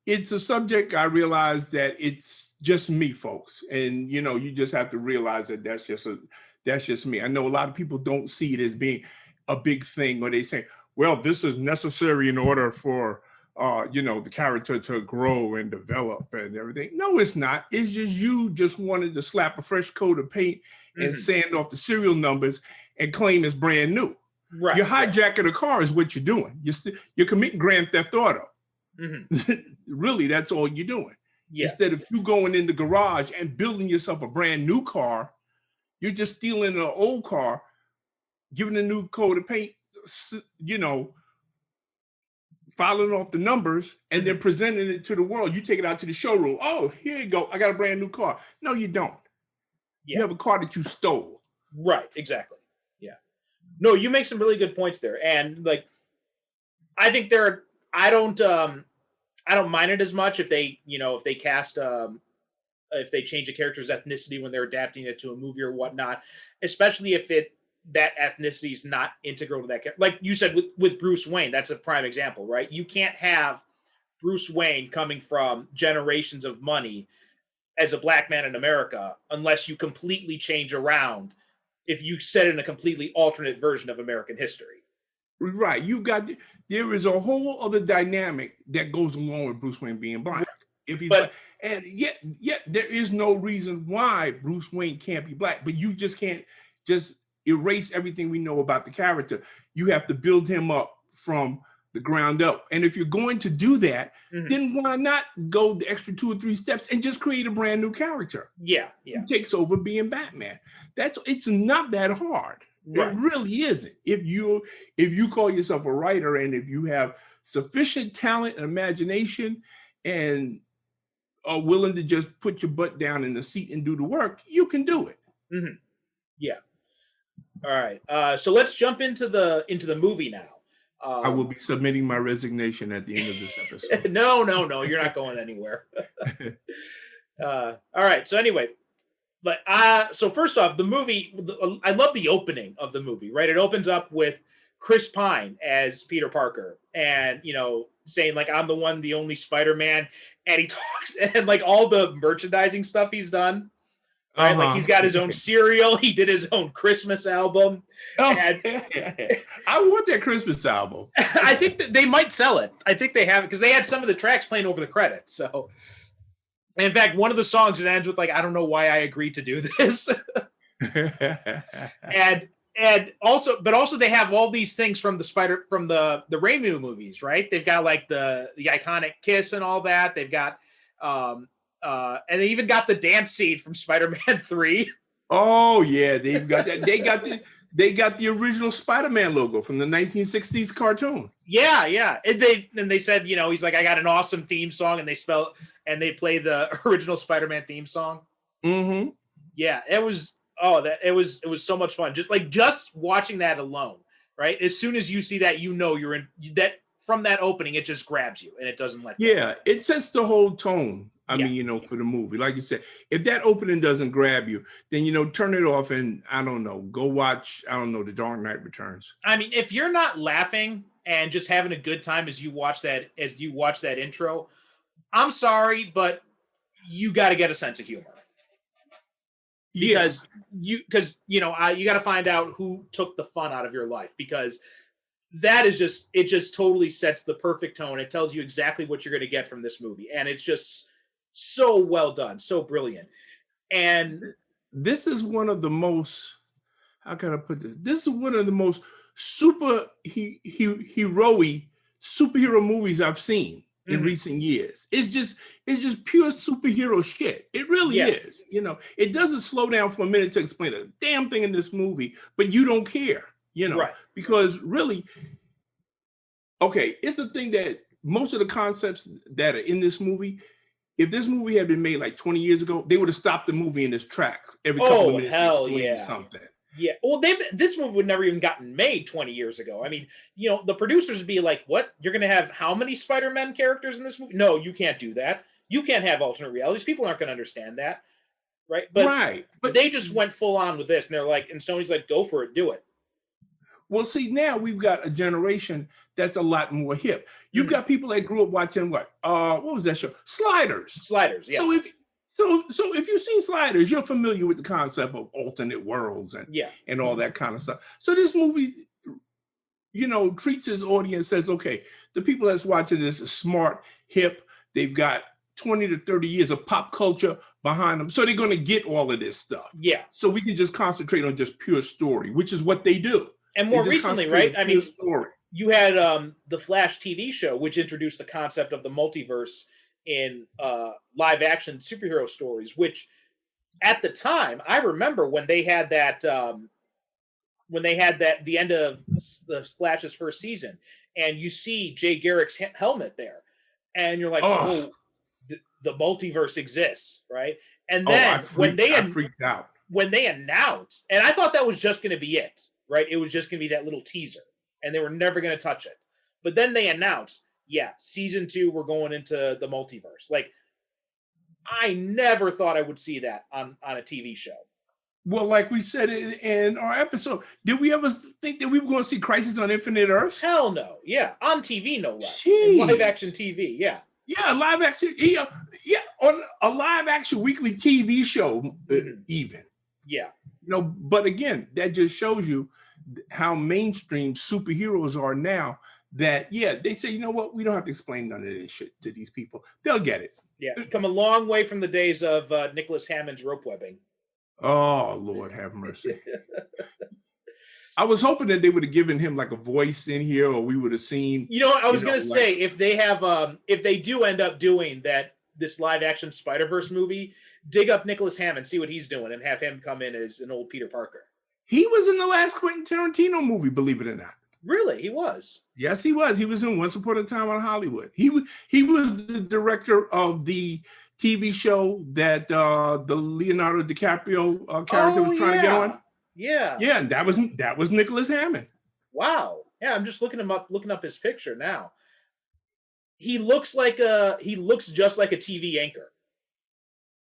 It's a subject I realize that it's just me, folks. And, you know, you just have to realize that that's just me. I know a lot of people don't see it as being a big thing, or they say, well, this is necessary in order for the character to grow and develop and everything. No, it's not. It's just you just wanted to slap a fresh coat of paint and sand off the serial numbers and claim it's brand new. Right. You're hijacking a car is what you're doing. You're committing grand theft auto. Really, that's all you're doing. Yeah. Instead of you going in the garage and building yourself a brand new car, you're just stealing an old car, giving a new coat of paint, filing off the numbers, and then presenting it to the world. You take it out to the showroom. Oh, here you go. I got a brand new car. No, you don't. Yeah. You have a car that you stole. Right. Exactly. Yeah. No, you make some really good points there. And like, I think I don't mind it as much if they cast, if they change a character's ethnicity when they're adapting it to a movie or whatnot, especially if that ethnicity is not integral to that character. Like you said with Bruce Wayne, that's a prime example, right? You can't have Bruce Wayne coming from generations of money as a black man in America unless you completely change around if you set in a completely alternate version of American history. Right. There is a whole other dynamic that goes along with Bruce Wayne being black. If he's black. And yet there is no reason why Bruce Wayne can't be black, but you just can't just erase everything we know about the character. You have to build him up from the ground up. And if you're going to do that, then why not go the extra 2 or 3 steps and just create a brand new character? Yeah. Who takes over being Batman. It's not that hard. Right. It really isn't. If you call yourself a writer and if you have sufficient talent and imagination and are willing to just put your butt down in the seat and do the work, you can do it. Yeah. All right. So let's jump into the movie now. I will be submitting my resignation at the end of this episode. No, you're not going anywhere. All right. So anyway, so first off, the movie, I love the opening of the movie, right? It opens up with Chris Pine as Peter Parker and, saying like, I'm the only Spider-Man. And he talks and like all the merchandising stuff he's done. Right? Like he's got his own cereal. He did his own Christmas album. Oh, and, I want that Christmas album. I think that they might sell it. I think they have it because they had some of the tracks playing over the credits. So, in fact, one of the songs it ends with like, I don't know why I agreed to do this. and also they have all these things from the Raimi movies, right? They've got like the iconic kiss and all that. They've got and they even got the dance scene from Spider-Man 3. Oh yeah, they've got that. They got the original Spider-Man logo from the 1960s cartoon. Yeah. And they said, he's like, I got an awesome theme song, and they play the original Spider-Man theme song. Yeah, it was so much fun. Just watching that alone, right? As soon as you see that, you're in that. From that opening, it just grabs you and it doesn't let you. Yeah, it sets the whole tone. I mean, for the movie. Like you said, if that opening doesn't grab you, then, turn it off and, I don't know, go watch, The Dark Knight Returns. I mean, if you're not laughing and just having a good time as you watch that intro, I'm sorry, but you got to get a sense of humor. Because you got to find out who took the fun out of your life, because that is it just totally sets the perfect tone. It tells you exactly what you're going to get from this movie. And it's just so well done, so brilliant. And this is one of the most, how can I put this? This is one of the most superhero movies I've seen in recent years. It's just pure superhero shit. It really is. It doesn't slow down for a minute to explain a damn thing in this movie, but you don't care. Right. Because really, it's the thing that most of the concepts that are in this movie, if this movie had been made like 20 years ago, they would have stopped the movie in its tracks every couple of minutes to explain something. Yeah. Well, this movie would never even gotten made 20 years ago. I mean, the producers would be like, what? You're going to have how many Spider-Man characters in this movie? No, you can't do that. You can't have alternate realities. People aren't going to understand that. Right. But they just went full on with this, and they're like, and Sony's like, go for it, do it. Well, see, now we've got a generation that's a lot more hip. You've got people that grew up watching what was that show? Sliders. Yeah. So if you've seen Sliders, you're familiar with the concept of alternate worlds and all that kind of stuff. So this movie, treats his audience, says, okay, the people that's watching this are smart, hip, they've got 20 to 30 years of pop culture behind them. So they're going to get all of this stuff. Yeah. So we can just concentrate on just pure story, which is what they do. And more recently, right? I mean, story. You had the Flash TV show, which introduced the concept of the multiverse in live action superhero stories, which at the time, I remember when they had that the end of the Flash's first season, and you see Jay Garrick's helmet there, and you're like, oh, the multiverse exists, right? And then I freaked out when they announced, and I thought that was just going to be it, right? It was just going to be that little teaser, and they were never going to touch it. But then they announced, yeah, season 2, we're going into the multiverse. Like, I never thought I would see that on a TV show. Well, like we said in our episode, did we ever think that we were going to see Crisis on Infinite Earths? Hell no. Yeah, on TV, no less. Jeez. In live action TV, yeah. Yeah, live action. Yeah, on a live action weekly TV show, even. Yeah. But again, that just shows you how mainstream superheroes are now. That they say, you know what, we don't have to explain none of this shit to these people. They'll get it. Yeah, come a long way from the days of Nicholas Hammond's rope webbing. Oh, Lord have mercy. I was hoping that they would have given him like a voice in here, or we would have seen. I was going to say, if they do end up doing this live action Spider-Verse movie, dig up Nicholas Hammond, see what he's doing, and have him come in as an old Peter Parker. He was in the last Quentin Tarantino movie, believe it or not. Really? He was? Yes, he was. He was in Once Upon a Time in Hollywood. He was the director of the TV show that the Leonardo DiCaprio character was trying to get on. Yeah. Yeah, and that was Nicholas Hammond. Wow. Yeah, I'm just looking up his picture now. He looks just like a TV anchor.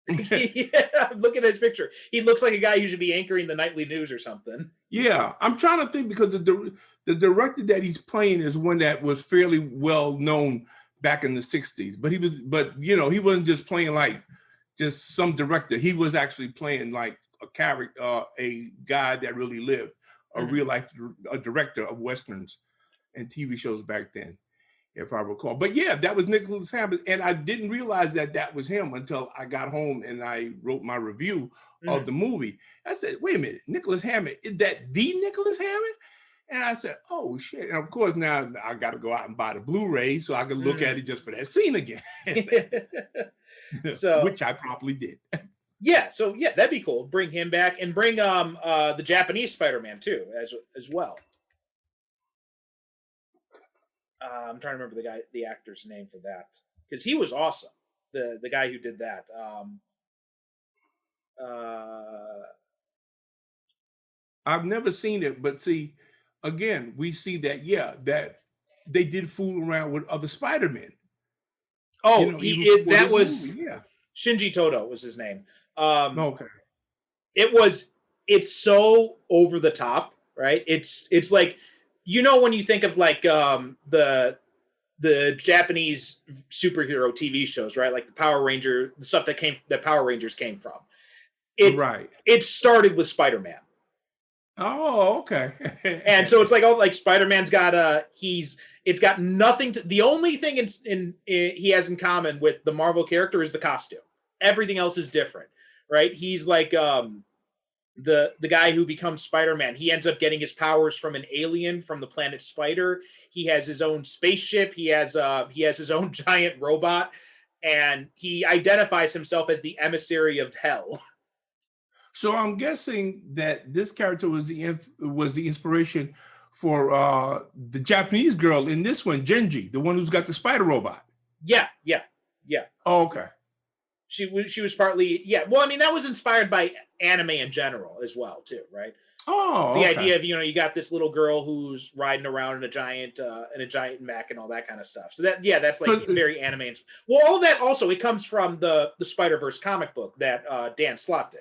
Yeah, I'm looking at his picture. He looks like a guy who should be anchoring the nightly news or something. Yeah, I'm trying to think, because the director that he's playing is one that was fairly well known back in the 60s. But he wasn't just playing like just some director. He was actually playing like a character, a guy that really lived, a real life director of westerns and TV shows back then, if I recall. But yeah, that was Nicholas Hammond, and I didn't realize that was him until I got home and I wrote my review of the movie. I said, wait a minute, Nicholas Hammond, is that the Nicholas Hammond? And I said, oh shit. And of course, now I got to go out and buy the Blu-ray so I can look at it just for that scene again. So, which I probably did. Yeah, so yeah, that'd be cool. Bring him back, and bring the Japanese Spider-Man too, as well. I'm trying to remember the actor's name for that, because he was awesome. The guy who did that. I've never seen it, but see, again, we see that that they did fool around with other Spider-Men. Oh, that was Shinji Toto was his name. Okay. It's so over the top, right? It's like, when you think of like the Japanese superhero TV shows, right? Like the stuff that Power Rangers came from. It started with Spider-Man. Oh, okay. And so it's like, Spider-Man's got it's got nothing to, the only thing he has in common with the Marvel character is the costume. Everything else is different, right? He's like the guy who becomes Spider-Man. He ends up getting his powers from an alien from the planet Spider. He has his own spaceship. He has his own giant robot, and he identifies himself as the emissary of hell. So I'm guessing that this character was the inspiration for the Japanese girl in this one, Genji, the one who's got the spider robot. Yeah. Oh, okay. She was partly, yeah. Well, I mean, that was inspired by anime in general as well, too, right? Oh, the idea of you got this little girl who's riding around in a giant mech and all that kind of stuff. So that's like very anime. Well, all that also, it comes from the Spider-Verse comic book that Dan Slott did.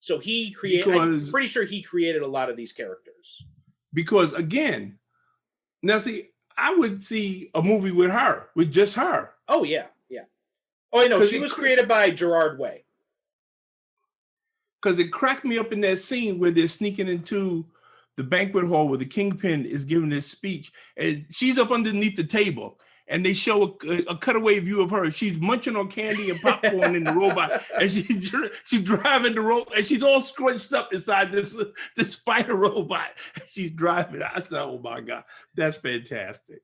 So I'm pretty sure he created a lot of these characters. Because again, now see, I would see a movie with just her. Oh yeah. Oh, I know. She was created by Gerard Way. Because it cracked me up in that scene where they're sneaking into the banquet hall where the Kingpin is giving this speech, and she's up underneath the table, and they show a cutaway view of her. She's munching on candy and popcorn in the robot, and she's driving the robot, and she's all scrunched up inside this spider robot. She's driving. I said, "Oh my God, that's fantastic."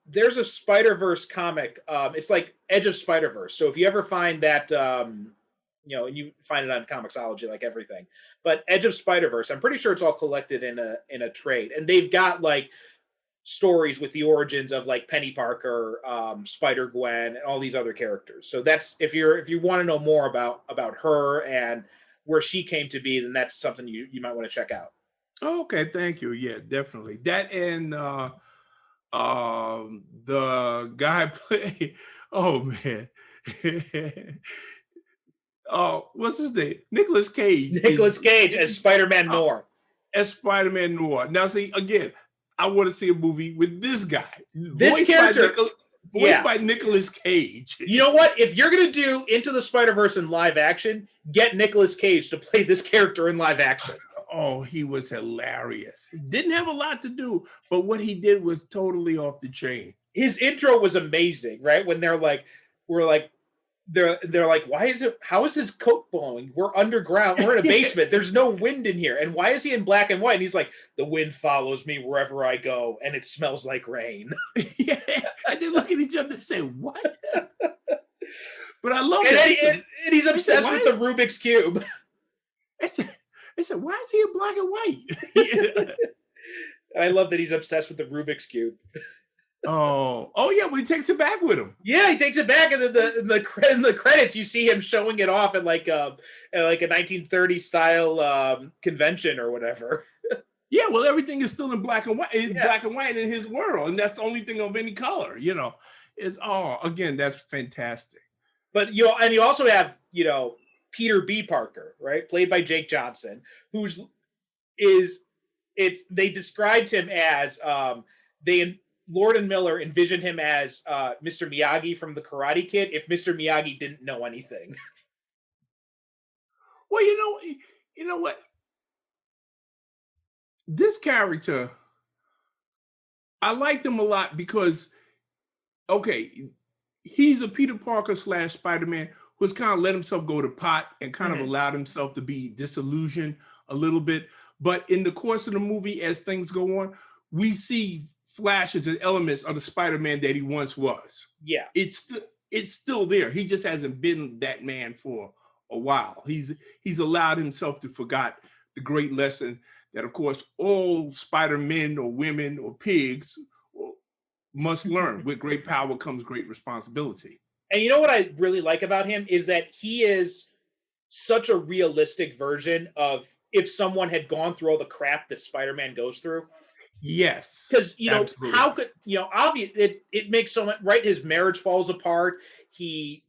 There's a Spider-Verse comic. It's like Edge of Spider-Verse. So if you ever find that, and you find it on Comixology, like everything, but Edge of Spider-Verse, I'm pretty sure it's all collected in a trade, and they've got like stories with the origins of like Penny Parker, Spider-Gwen, and all these other characters. So that's if you want to know more about her and where she came to be, then that's something you might want to check out. Oh, okay, thank you. Yeah, definitely. That and the guy play. Oh man. Oh, what's his name? Nicolas Cage. Nicolas Cage as Spider-Man Noir. As Spider-Man Noir. Now, see, again, I want to see a movie with this guy. This character, voiced by Nicolas Cage. You know what? If you're gonna do Into the Spider-Verse in live action, get Nicolas Cage to play this character in live action. Oh, he was hilarious. He didn't have a lot to do, but what he did was totally off the chain. His intro was amazing, right? When they're like, how is his coat blowing? We're underground. We're in a basement. There's no wind in here. And why is he in black and white? And he's like, the wind follows me wherever I go, and it smells like rain. Yeah. And they look at each other and say, what? But I love it. And he's obsessed with the Rubik's Cube. I said, why is he in black and white? I love that he's obsessed with the Rubik's Cube. Oh yeah, well, he takes it back with him. Yeah, he takes it back, and then in the credits, you see him showing it off at like a 1930s style convention or whatever. Yeah, well, everything is still in black and white. It's black and white in his world, and that's the only thing of any color. It's again, that's fantastic. But you also have Peter B. Parker, right, played by Jake Johnson, they described him as Lord and Miller envisioned him as Mr. Miyagi from the Karate Kid if Mr. Miyagi didn't know anything. Well, you know what? This character, I liked him a lot because, okay, he's a Peter Parker / Spider-Man who's kind of let himself go to pot and kind of allowed himself to be disillusioned a little bit. But in the course of the movie, as things go on, we see flashes and elements of the Spider-Man that he once was. Yeah. It's still there. He just hasn't been that man for a while. He's allowed himself to forget the great lesson that, of course, all Spider-Men or women or pigs must learn. With great power comes great responsibility. And you know what I really like about him is that he is such a realistic version of if someone had gone through all the crap that Spider-Man goes through. Yes, because how could obvious it makes so much, right? His marriage falls apart. He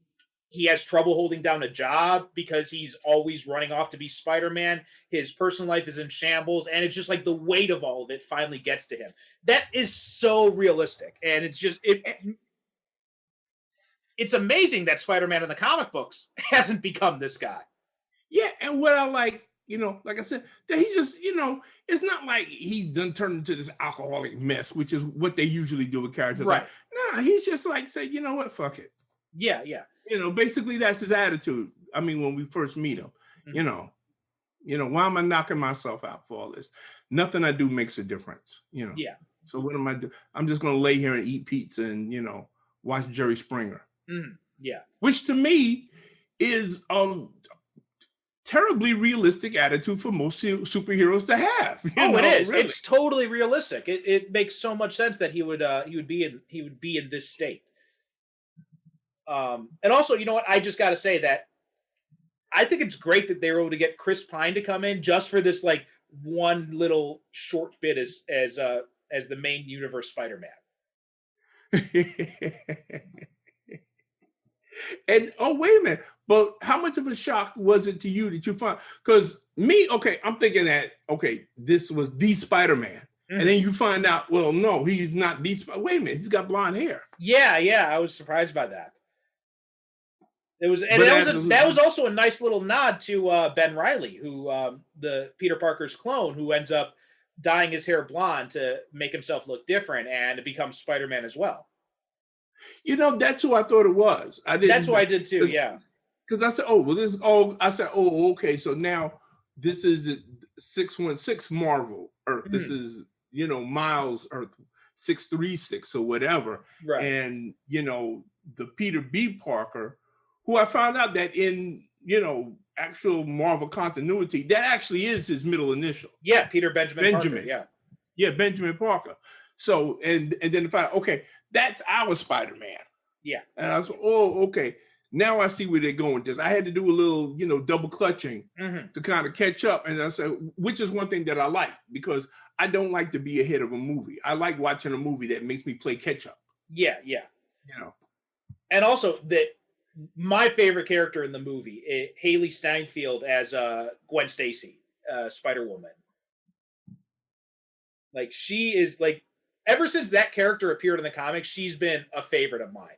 has trouble holding down a job because he's always running off to be Spider-Man. His personal life is in shambles, and it's just like the weight of all of it finally gets to him. That is so realistic, and it's amazing that Spider-Man in the comic books hasn't become this guy. Yeah, and what I like, like I said, that he's just, it's not like he done turned into this alcoholic mess, which is what they usually do with characters. Right. Nah, he's just like, say, you know what, fuck it. Yeah, yeah. Basically that's his attitude. I mean, when we first meet him, why am I knocking myself out for all this? Nothing I do makes a difference, Yeah. So what am I doing? I'm just going to lay here and eat pizza and, watch Jerry Springer. Yeah. Which to me is terribly realistic attitude for most superheroes to have. It is. Really. It's totally realistic. It makes so much sense that he would be in this state. And also, you know what? I just got to say that I think it's great that they were able to get Chris Pine to come in just for this like one little short bit as the main universe Spider-Man. And wait a minute, but how much of a shock was it to you that you found? Because me, I'm thinking that this was the Spider-Man, and then you find out, well, no, he's not the. Wait a minute, he's got blonde hair. Yeah, I was surprised by that. It was, and that was also a nice little nod to Ben Reilly, who the Peter Parker's clone, who ends up dyeing his hair blonde to make himself look different and becomes Spider-Man as well. You know, that's who I thought it was. I didn't. That's who I did too. Yeah. Because I said, oh, well, this. Oh, I said, oh, okay. So now this is 616 Marvel Earth. Mm-hmm. This is, you know, Miles Earth 636 or whatever. Right. And you know, the Peter B. Parker, who I found out that in, you know, actual Marvel continuity, that actually is his middle initial. Yeah, Peter Benjamin. Parker, yeah, Benjamin Parker. So and then if okay, that's our Spider-Man. Yeah. And I was, oh, okay. Now I see where they're going with this. I had to do a little, you know, double clutching to kind of catch up. And I said, which is one thing that I like, because I don't like to be ahead of a movie. I like watching a movie that makes me play catch up. Yeah, yeah. You know. And also that my favorite character in the movie, Haley Steinfeld as Gwen Stacy, Spider-Woman. Like, she is like, ever since that character appeared in the comics, she's been a favorite of mine.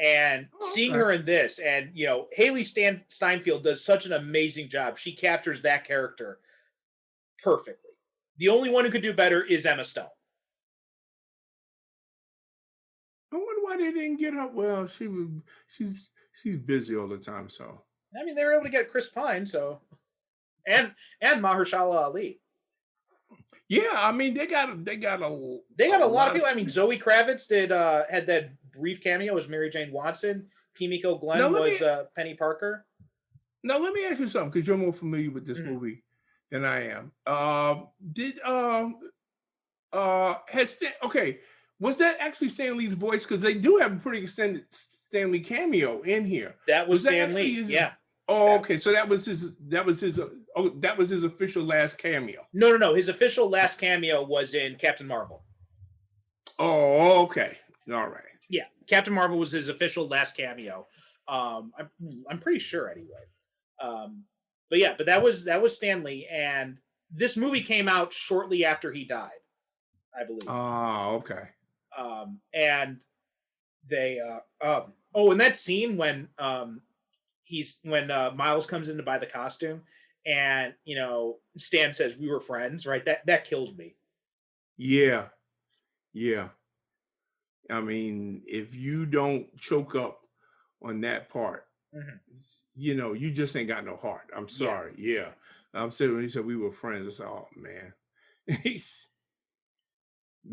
And seeing her in this, and you know, Haley Steinfeld does such an amazing job. She captures that character perfectly. The only one who could do better is Emma Stone. I wonder why they didn't get her. Well, she's busy all the time. So I mean, they were able to get Chris Pine, so and Mahershala Ali. Yeah, I mean they got a lot of people. I mean, Zoe Kravitz had that brief cameo as Mary Jane Watson. Kimiko Glenn was Penny Parker. Now let me ask you something, because you're more familiar with this movie than I am. Was that actually Stan Lee's voice? Because they do have a pretty extended Stan Lee cameo in here. That was Stan Lee. Yeah. Oh, okay. So that was his official last cameo. No. His official last cameo was in Captain Marvel. Oh, okay. All right. Yeah, Captain Marvel was his official last cameo. I'm pretty sure anyway. But that was Stan Lee, and this movie came out shortly after he died, I believe. Oh, okay. And they in that scene when Miles comes in to buy the costume, and you know, Stan says we were friends, right? That killed me. Yeah. I mean, if you don't choke up on that part, you know, you just ain't got no heart. I'm sorry. Yeah. I'm saying when he said we were friends, I said, oh man.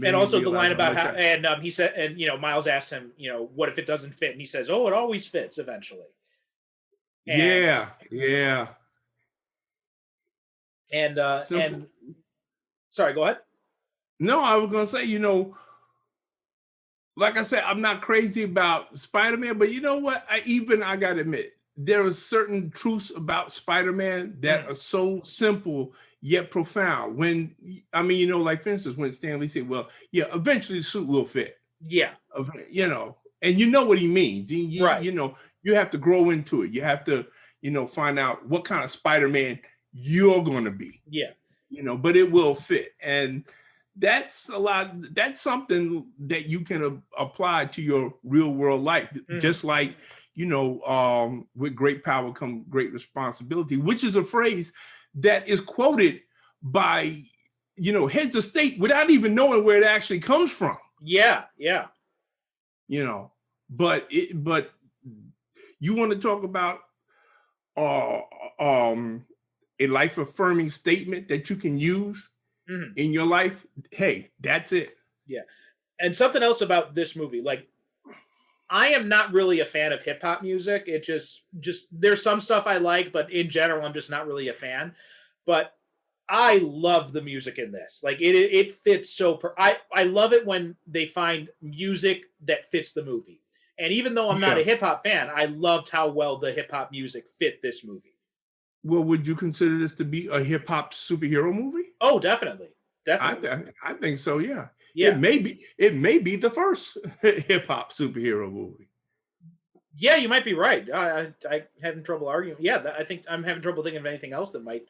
And also the line about how, and he said, and you know, Miles asked him, you know, what if it doesn't fit? And he says, oh, it always fits eventually. And, yeah. And sorry, go ahead. No, I was gonna say, you know, like I said, I'm not crazy about Spider-Man, but you know what? I gotta admit, there are certain truths about Spider-Man that are so simple yet profound. When, I mean, you know, like for instance, when Stan Lee said, well, yeah, eventually the suit will fit. Yeah. You know, and you know what he means. Right. You know, you have to grow into it. You have to, you know, find out what kind of Spider-Man you're going to be. Yeah. You know, but it will fit. And that's something that you can apply to your real world life. Just like, you know, with great power comes great responsibility, which is a phrase that is quoted by, you know, heads of state without even knowing where it actually comes from. Yeah. You know, but you want to talk about a life affirming statement that you can use in your life. Hey, that's it. Yeah. And something else about this movie, like, I am not really a fan of hip hop music. It just there's some stuff I like, but in general, I'm just not really a fan. But I love the music in this. Like it fits so. I love it when they find music that fits the movie. And even though I'm not a hip hop fan, I loved how well the hip hop music fit this movie. Well, would you consider this to be a hip hop superhero movie? Oh, definitely. I think so. Yeah. Yeah. It may be the first hip hop superhero movie. Yeah, you might be right. I having trouble arguing. Yeah, I think I'm having trouble thinking of anything else that might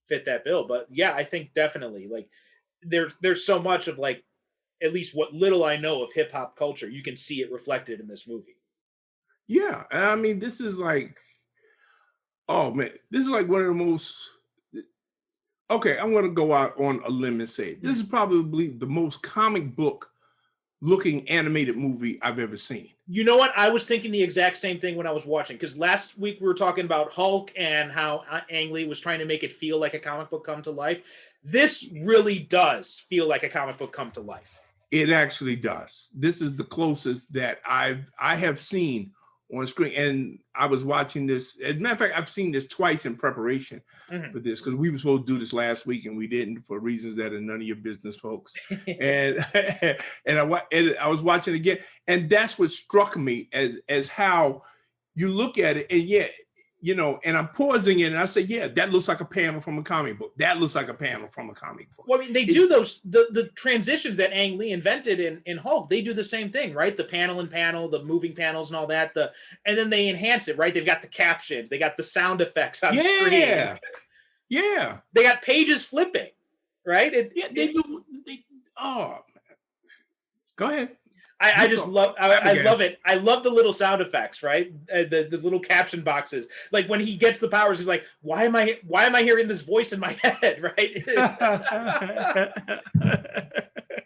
fit that bill. But yeah, I think definitely, like, there's so much of, like, at least what little I know of hip hop culture, you can see it reflected in this movie. Yeah, I mean, this is like, oh man, this is like one of the most. Okay, I'm going to go out on a limb and say this is probably the most comic book looking animated movie I've ever seen. You know what? I was thinking the exact same thing when I was watching, because last week we were talking about Hulk and how Ang Lee was trying to make it feel like a comic book come to life. This really does feel like a comic book come to life. It actually does. This is the closest that I have seen on screen. And I was watching this. As a matter of fact, I've seen this twice in preparation for this, because we were supposed to do this last week and we didn't, for reasons that are none of your business, folks. and I was watching it again, and that's what struck me as how you look at it. And yeah, you know, and I'm pausing it and I say, yeah, that looks like a panel from a comic book. That looks like a panel from a comic book. Well, I mean, they do those, the transitions that Ang Lee invented in Hulk, they do the same thing, right? The panel and panel, the moving panels and all that, and then they enhance it, right? They've got the captions, they got the sound effects on screen. Yeah. They got pages flipping, right? They do. Oh, go ahead. I love it. I love the little sound effects, right? The little caption boxes. Like when he gets the powers, he's like, "Why am I hearing this voice in my head?" Right?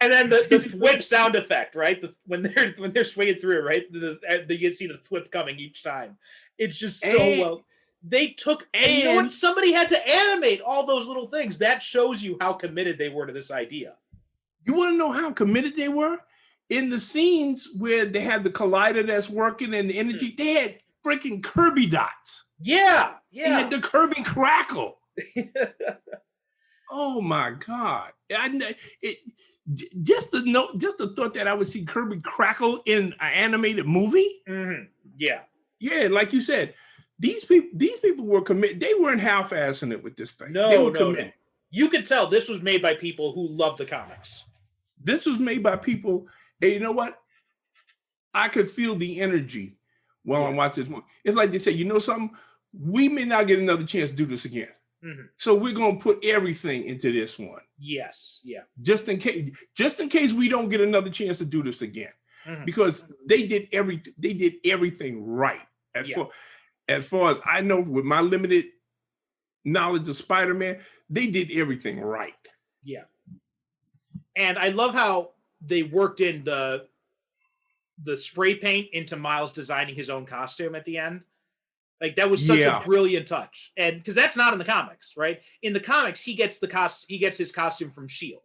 And then the thwip sound effect, right? When they're swinging through, right? You can see the thwip coming each time. It's just so well. They took, and you know what? Somebody had to animate all those little things. That shows you how committed they were to this idea. You want to know how committed they were? In the scenes where they had the collider that's working and the energy, they had freaking Kirby dots. Yeah. They had the Kirby crackle. Oh my God. Just the thought that I would see Kirby crackle in an animated movie. Mm-hmm. Yeah. Yeah, like you said, these people were committed. They weren't half-assing it with this thing. No, they were committed. No. You could tell this was made by people who love the comics. This was made by people. And you know what? I could feel the energy while I'm watching this movie. It's like they say, you know something? We may not get another chance to do this again. Mm-hmm. So we're going to put everything into this one. Yes. Yeah. Just in case we don't get another chance to do this again. Mm-hmm. Because they did everything right. As far as I know, with my limited knowledge of Spider-Man, they did everything right. Yeah. And I love how they worked in the spray paint into Miles designing his own costume at the end. Like that was such a brilliant touch. And because that's not in the comics, right? In the comics, he gets his costume from S.H.I.E.L.D.,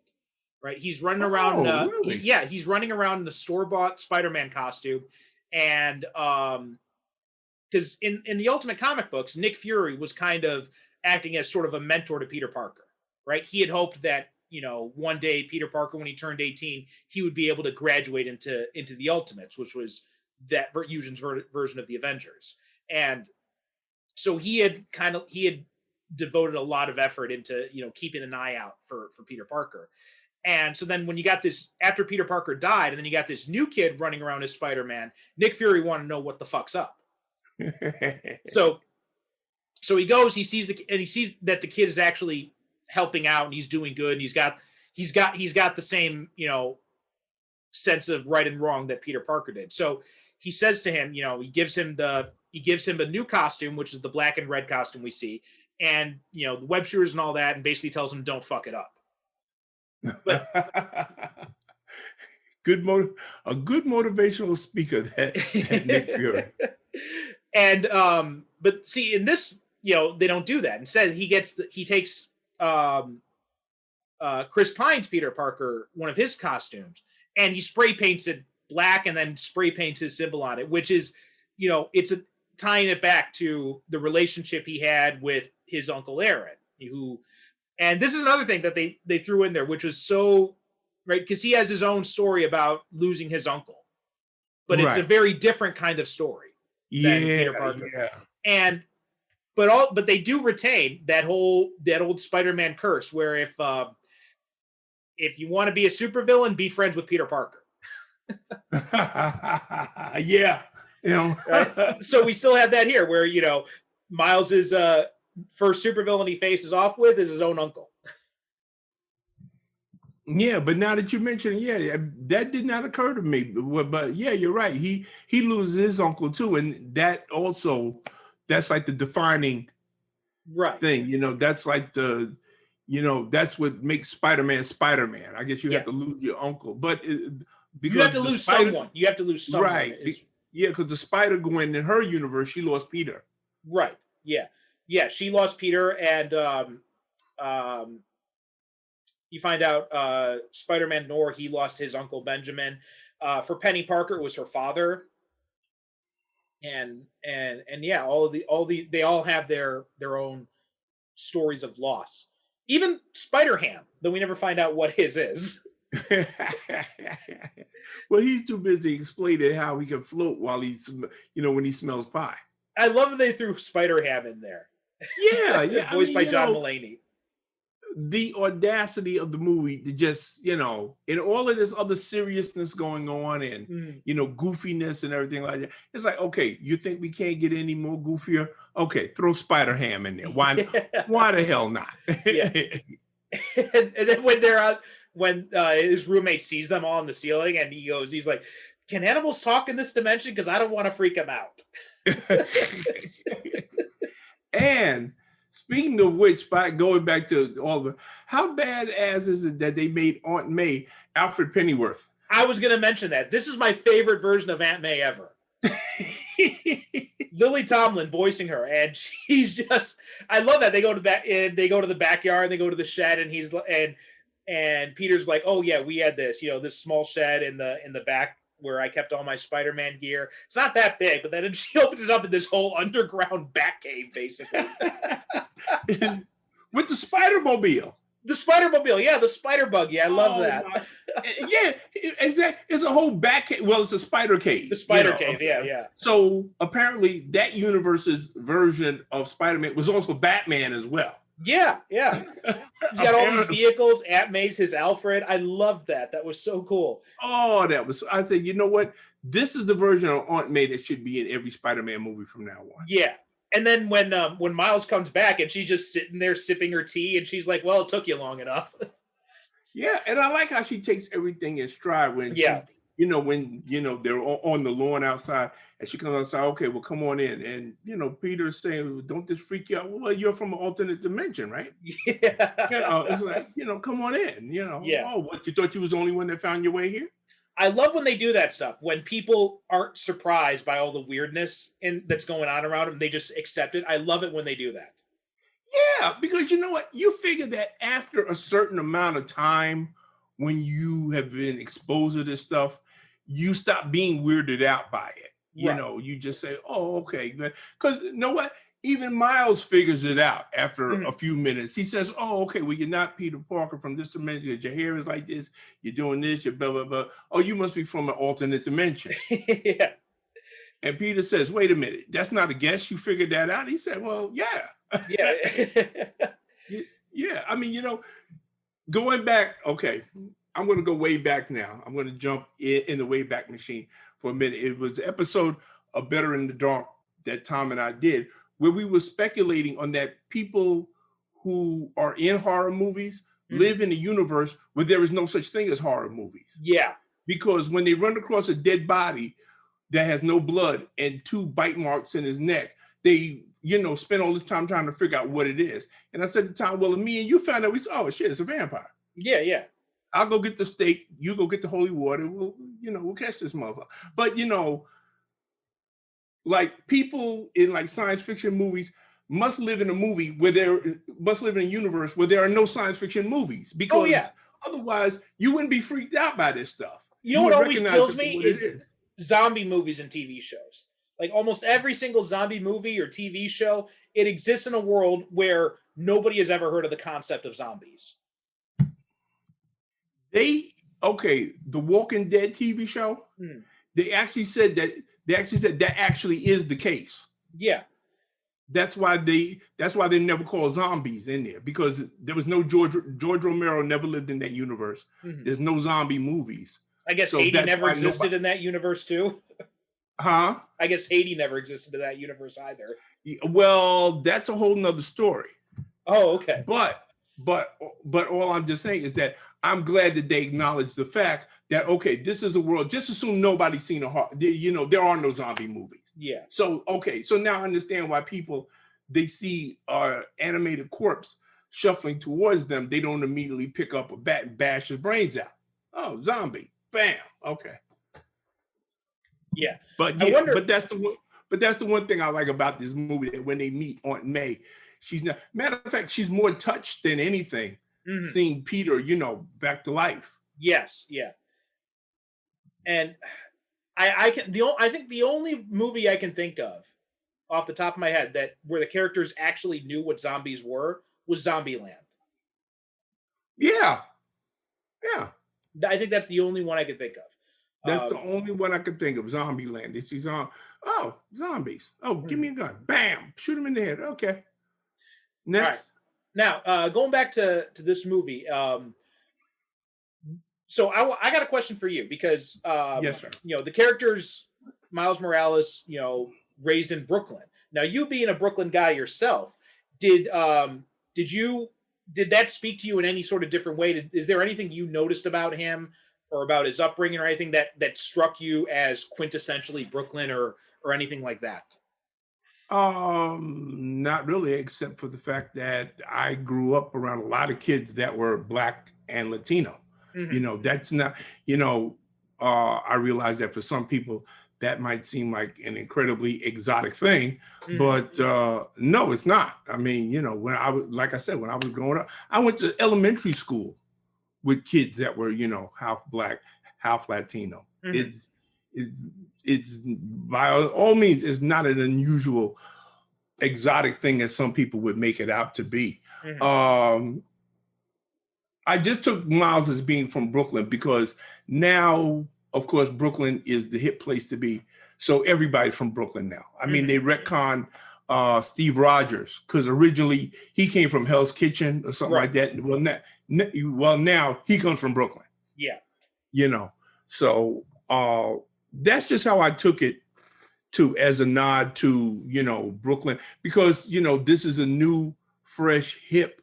right? He's running around. Really? He's running around in the store-bought Spider-Man costume. And because in the Ultimate comic books, Nick Fury was kind of acting as sort of a mentor to Peter Parker, right? He had hoped that, you know, one day Peter Parker, when he turned 18, he would be able to graduate into the Ultimates, which was that Eugen's version of the Avengers. And so he had devoted a lot of effort into, you know, keeping an eye out for Peter Parker. And so then when you got this, after Peter Parker died, and then you got this new kid running around as Spider-Man, Nick Fury wanted to know what the fuck's up. So he goes, he sees that the kid is actually helping out and he's doing good, and he's got the same, you know, sense of right and wrong that Peter Parker did. So he says to him, you know, he gives him a new costume, which is the black and red costume we see, and, you know, the web shooters and all that, and basically tells him don't fuck it up. But a good motivational speaker that Nick Fury. And but see, in this, you know, they don't do that. Instead, he takes Chris Pine's Peter Parker, one of his costumes, and he spray paints it black and then spray paints his symbol on it, which is, you know, it's tying it back to the relationship he had with his Uncle Aaron, and this is another thing that they threw in there, which was so, right, because he has his own story about losing his uncle, but it's a very different kind of story than Peter Parker. Yeah. But they do retain that old Spider-Man curse, where if you want to be a supervillain, be friends with Peter Parker. Yeah, you know. Right? So we still have that here, where, you know, Miles's first supervillain he faces off with is his own uncle. Yeah, but now that you mention it, yeah, that did not occur to me. But yeah, you're right. He loses his uncle too, and that also, that's like the defining Right. thing. That's like that's what makes Spider-Man Spider-Man. I guess you Yeah. have to lose your uncle, but You have because to the lose spider, someone. You have to lose someone. right? Yeah, because the Spider-Gwen in her universe, she lost Peter. Right. Yeah. Yeah. She lost Peter, and um, you find out Spider-Man Noir, he lost his uncle Benjamin. For Penny Parker, it was her father, and yeah, all the they all have their own stories of loss. Even Spider-Ham, though we never find out what his is. Well, he's too busy explaining how he can float while when he smells pie. I love that they threw Spider-Ham in there. Yeah, yeah. Voiced by John Mulaney. The audacity of the movie to just, in all of this other seriousness going on and, goofiness and everything like that. It's like, okay, you think we can't get any more goofier? Okay, throw Spider-Ham in there. Why the hell not? Yeah. and then when they're out, when his roommate sees them all on the ceiling, and he's like, can animals talk in this dimension? Because I don't want to freak him out. And speaking of which, going back to all the, how badass is it that they made Aunt May Alfred Pennyworth? I was going to mention that. This is my favorite version of Aunt May ever. Lily Tomlin voicing her, and she's just, I love that. They go to the backyard, they go to the shed, and and Peter's like, oh yeah, we had this, this small shed in the back where I kept all my Spider-Man gear. It's not that big, but then she opens it up in this whole underground bat cave, basically. With the Spider-Mobile. The Spider-Mobile, yeah, the Spider-Buggy. I love that. Yeah, exactly. It's a whole bat cave. Well, it's a spider cave. The spider cave, yeah. So apparently that universe's version of Spider-Man was also Batman as well. Yeah. He's got all these vehicles. Aunt May's his Alfred. I loved that. That was so cool. Oh, I said, you know what? This is the version of Aunt May that should be in every Spider-Man movie from now on. Yeah. And then when Miles comes back and she's just sitting there sipping her tea, and she's like, well, it took you long enough. Yeah, and I like how she takes everything in stride when when they're on the lawn outside, and she comes outside. Okay, well, come on in, and Peter's saying, "Don't this freak you out?" Well, you're from an alternate dimension, right? Yeah, it's like come on in. Yeah. Oh, what, you thought you was the only one that found your way here? I love when they do that stuff. When people aren't surprised by all the weirdness that's going on around them, they just accept it. I love it when they do that. Yeah, because you know what? You figure that after a certain amount of time, when you have been exposed to this stuff, you stop being weirded out by it. You just say, oh, okay. Because you know what? Even Miles figures it out after a few minutes. He says, oh, okay, well, you're not Peter Parker from this dimension. Your hair is like this. You're doing this. You're blah, blah, blah. Oh, you must be from an alternate dimension. Yeah. And Peter says, wait a minute. That's not a guess. You figured that out? He said, well, yeah. Yeah. Yeah. I mean, going back, okay, I'm going to go way back now. I'm going to jump in the Wayback Machine for a minute. It was an episode of Better in the Dark that Tom and I did, where we were speculating on that people who are in horror movies live in a universe where there is no such thing as horror movies. Yeah. Because when they run across a dead body that has no blood and 2 bite marks in his neck, they spend all this time trying to figure out what it is. And I said to Tom, well, me and you found out, we said, oh shit, it's a vampire. Yeah. I'll go get the steak, you go get the holy water, we'll catch this motherfucker. But like people in like science fiction movies must live in a universe where there are no science fiction movies, because otherwise you wouldn't be freaked out by this stuff. You know what always kills me is zombie movies and TV shows. Like almost every single zombie movie or TV show, it exists in a world where nobody has ever heard of the concept of zombies. The Walking Dead TV show, they actually said that actually is the case. Yeah. That's why they never call zombies in there, because there was no George Romero never lived in that universe. There's no zombie movies. I guess Haiti never existed in that universe too. Huh? I guess Haiti never existed in that universe either. Well, that's a whole nother story. Oh, okay. But But all I'm just saying is that I'm glad that they acknowledge the fact that, okay, this is a world. Just assume nobody's seen there are no zombie movies. Yeah. So okay, so now I understand why people, they see animated corpse shuffling towards them, they don't immediately pick up a bat and bash his brains out. Oh, zombie, bam, okay. Yeah. But I yeah, wonder. but that's the one thing I like about this movie, that when they meet Aunt May, she's not, matter of fact, she's more touched than anything, Mhm. seeing Peter, back to life. Yes. Yeah. And I think the only movie I can think of off the top of my head that where the characters actually knew what zombies were was Zombieland. Yeah, yeah. I think that's the only one I could think of. That's the only one I could think of. Zombieland. She's on. Oh, zombies. Oh, give me a gun. Bam! Shoot him in the head. Okay. Next. All right. Now, going back to this movie. So I got a question for you because Yes, sir. the characters Miles Morales, raised in Brooklyn. Now, you being a Brooklyn guy yourself, did that speak to you in any sort of different way? Is there anything you noticed about him or about his upbringing or anything that struck you as quintessentially Brooklyn or anything like that? Not really, except for the fact that I grew up around a lot of kids that were Black and Latino. Mhm. That's not, I realize that for some people that might seem like an incredibly exotic thing, Mhm. but no, it's not. I mean, when I was, like I said, when I was growing up, I went to elementary school with kids that were, half Black, half Latino. Mhm. It, it's by all means, it's not an unusual, exotic thing as some people would make it out to be. Mhm. I just took Miles as being from Brooklyn because now, of course, Brooklyn is the hip place to be. So everybody's from Brooklyn now. I mean, they retconned Steve Rogers because originally he came from Hell's Kitchen or something like that. Well, now he comes from Brooklyn. Yeah. So that's just how I took it as a nod to Brooklyn, because this is a new, fresh, hip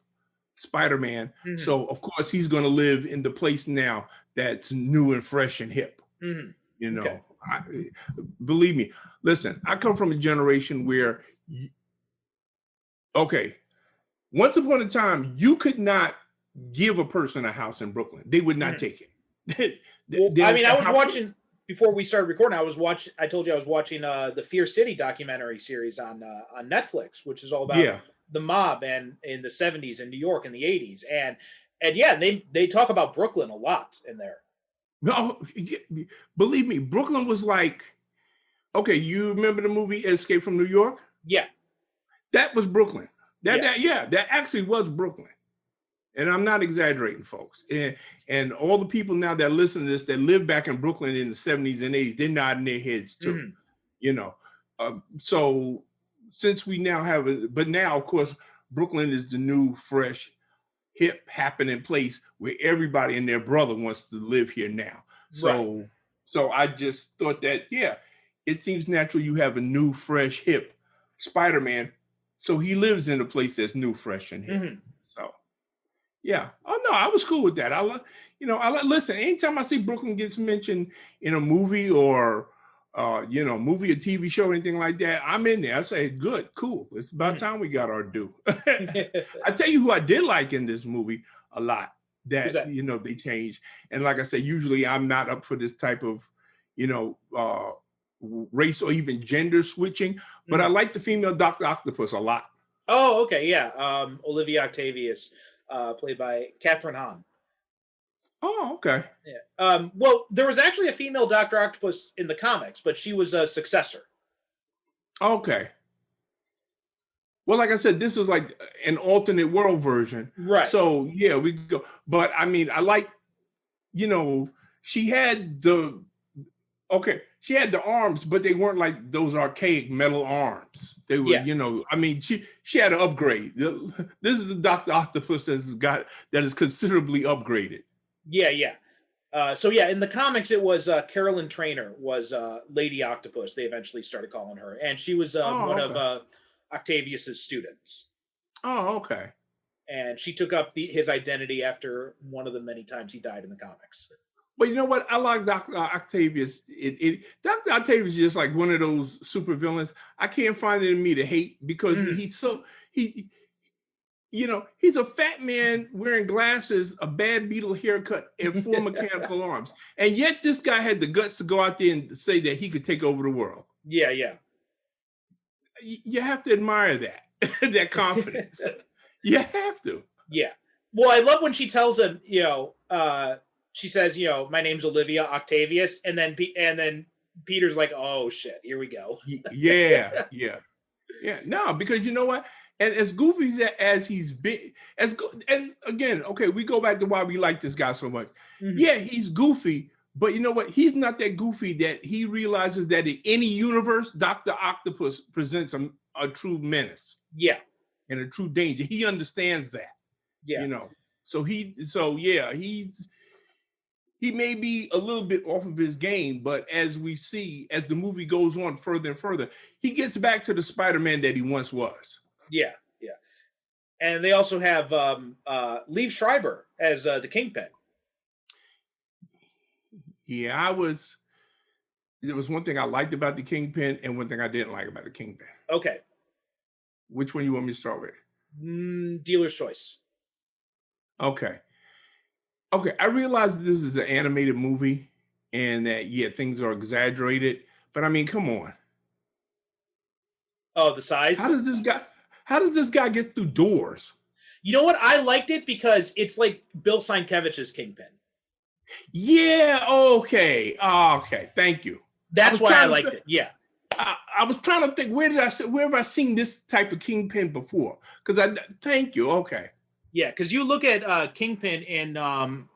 Spider-Man. Mhm. So of course he's going to live in the place now that's new and fresh and hip. Mhm. You know, Okay. Believe me. Listen, I come from a generation where, okay, once upon a time, you could not give a person a house in Brooklyn. They would not Mhm. take it. Well, I mean, I was watching before we started recording. I told you I was watching the Fear City documentary series on Netflix, which is all about Yeah. the mob and in the '70s in New York in the '80s, and yeah, they talk about Brooklyn a lot in there. No, believe me, Brooklyn was like, okay, you remember the movie Escape from New York? Yeah. That was Brooklyn. Yeah. That actually was Brooklyn. And I'm not exaggerating, folks. And all the people now that listen to this that live back in Brooklyn in the '70s and '80s, they're nodding their heads too. Mhm. You know, so since we now have but now of course Brooklyn is the new, fresh, hip, happening place where everybody and their brother wants to live here now. Right. So I just thought that, yeah, it seems natural you have a new, fresh, hip Spider-Man. So he lives in a place that's new, fresh, and hip. Mhm. So yeah. Oh no, I was cool with that. Listen, anytime I see Brooklyn gets mentioned in a movie or movie or TV show, anything like that, I'm in there. I say, good, cool. It's about time we got our due. I tell you who I did like in this movie a lot Who's that, that? they changed. And like I said, usually I'm not up for this type of, race or even gender switching, but I like the female Dr. Octopus a lot. Oh, okay, yeah. Olivia Octavius, played by Catherine Hahn. Oh, okay. Yeah. Well, there was actually a female Doctor Octopus in the comics, but she was a successor. Okay. Well, like I said, this is like an alternate world version. Right. So yeah, we could go. But I mean, I like, she had she had the arms, but they weren't like those archaic metal arms. They were, Yeah. I mean, she had an upgrade. This is the Dr. Octopus that is considerably upgraded. Yeah, yeah. So yeah, in the comics, it was Carolyn Trainer was Lady Octopus. They eventually started calling her, and she was one okay. of Octavius's students. Oh, okay. and she took up his identity after one of the many times he died in the comics. But you know what? I like Dr. Octavius. Dr. Octavius is just like one of those super villains. I can't find it in me to hate because he's a fat man wearing glasses, a bad Beetle haircut, and 4 mechanical arms. And yet this guy had the guts to go out there and say that he could take over the world. Yeah, yeah. You have to admire that, that confidence. You have to. Yeah. Well, I love when she tells him, she says, my name's Olivia Octavius. And then Peter's like, oh, shit, here we go. Yeah. No, because you know what? And as goofy as he's been, and again, okay, we go back to why we like this guy so much. Mm-hmm. Yeah, he's goofy, but you know what? He's not that goofy that he realizes that in any universe, Dr. Octopus presents a true menace. Yeah. And a true danger. He understands that. Yeah. He may be a little bit off of his game, but as we see, as the movie goes on further and further, he gets back to the Spider-Man that he once was. Yeah. And they also have Liev Schreiber as the Kingpin. Yeah, there was one thing I liked about the Kingpin and one thing I didn't like about the Kingpin. Okay. Which one you want me to start with? Dealer's choice. Okay, I realize this is an animated movie and that, things are exaggerated, but I mean, come on. Oh, the size? How does this guy get through doors? You know what? I liked it because it's like Bill Sienkiewicz's Kingpin. Yeah, okay. Thank you. That's why I liked it. Yeah. I was trying to think, where have I seen this type of Kingpin before? Thank you. Okay. Yeah, because you look at Kingpin in,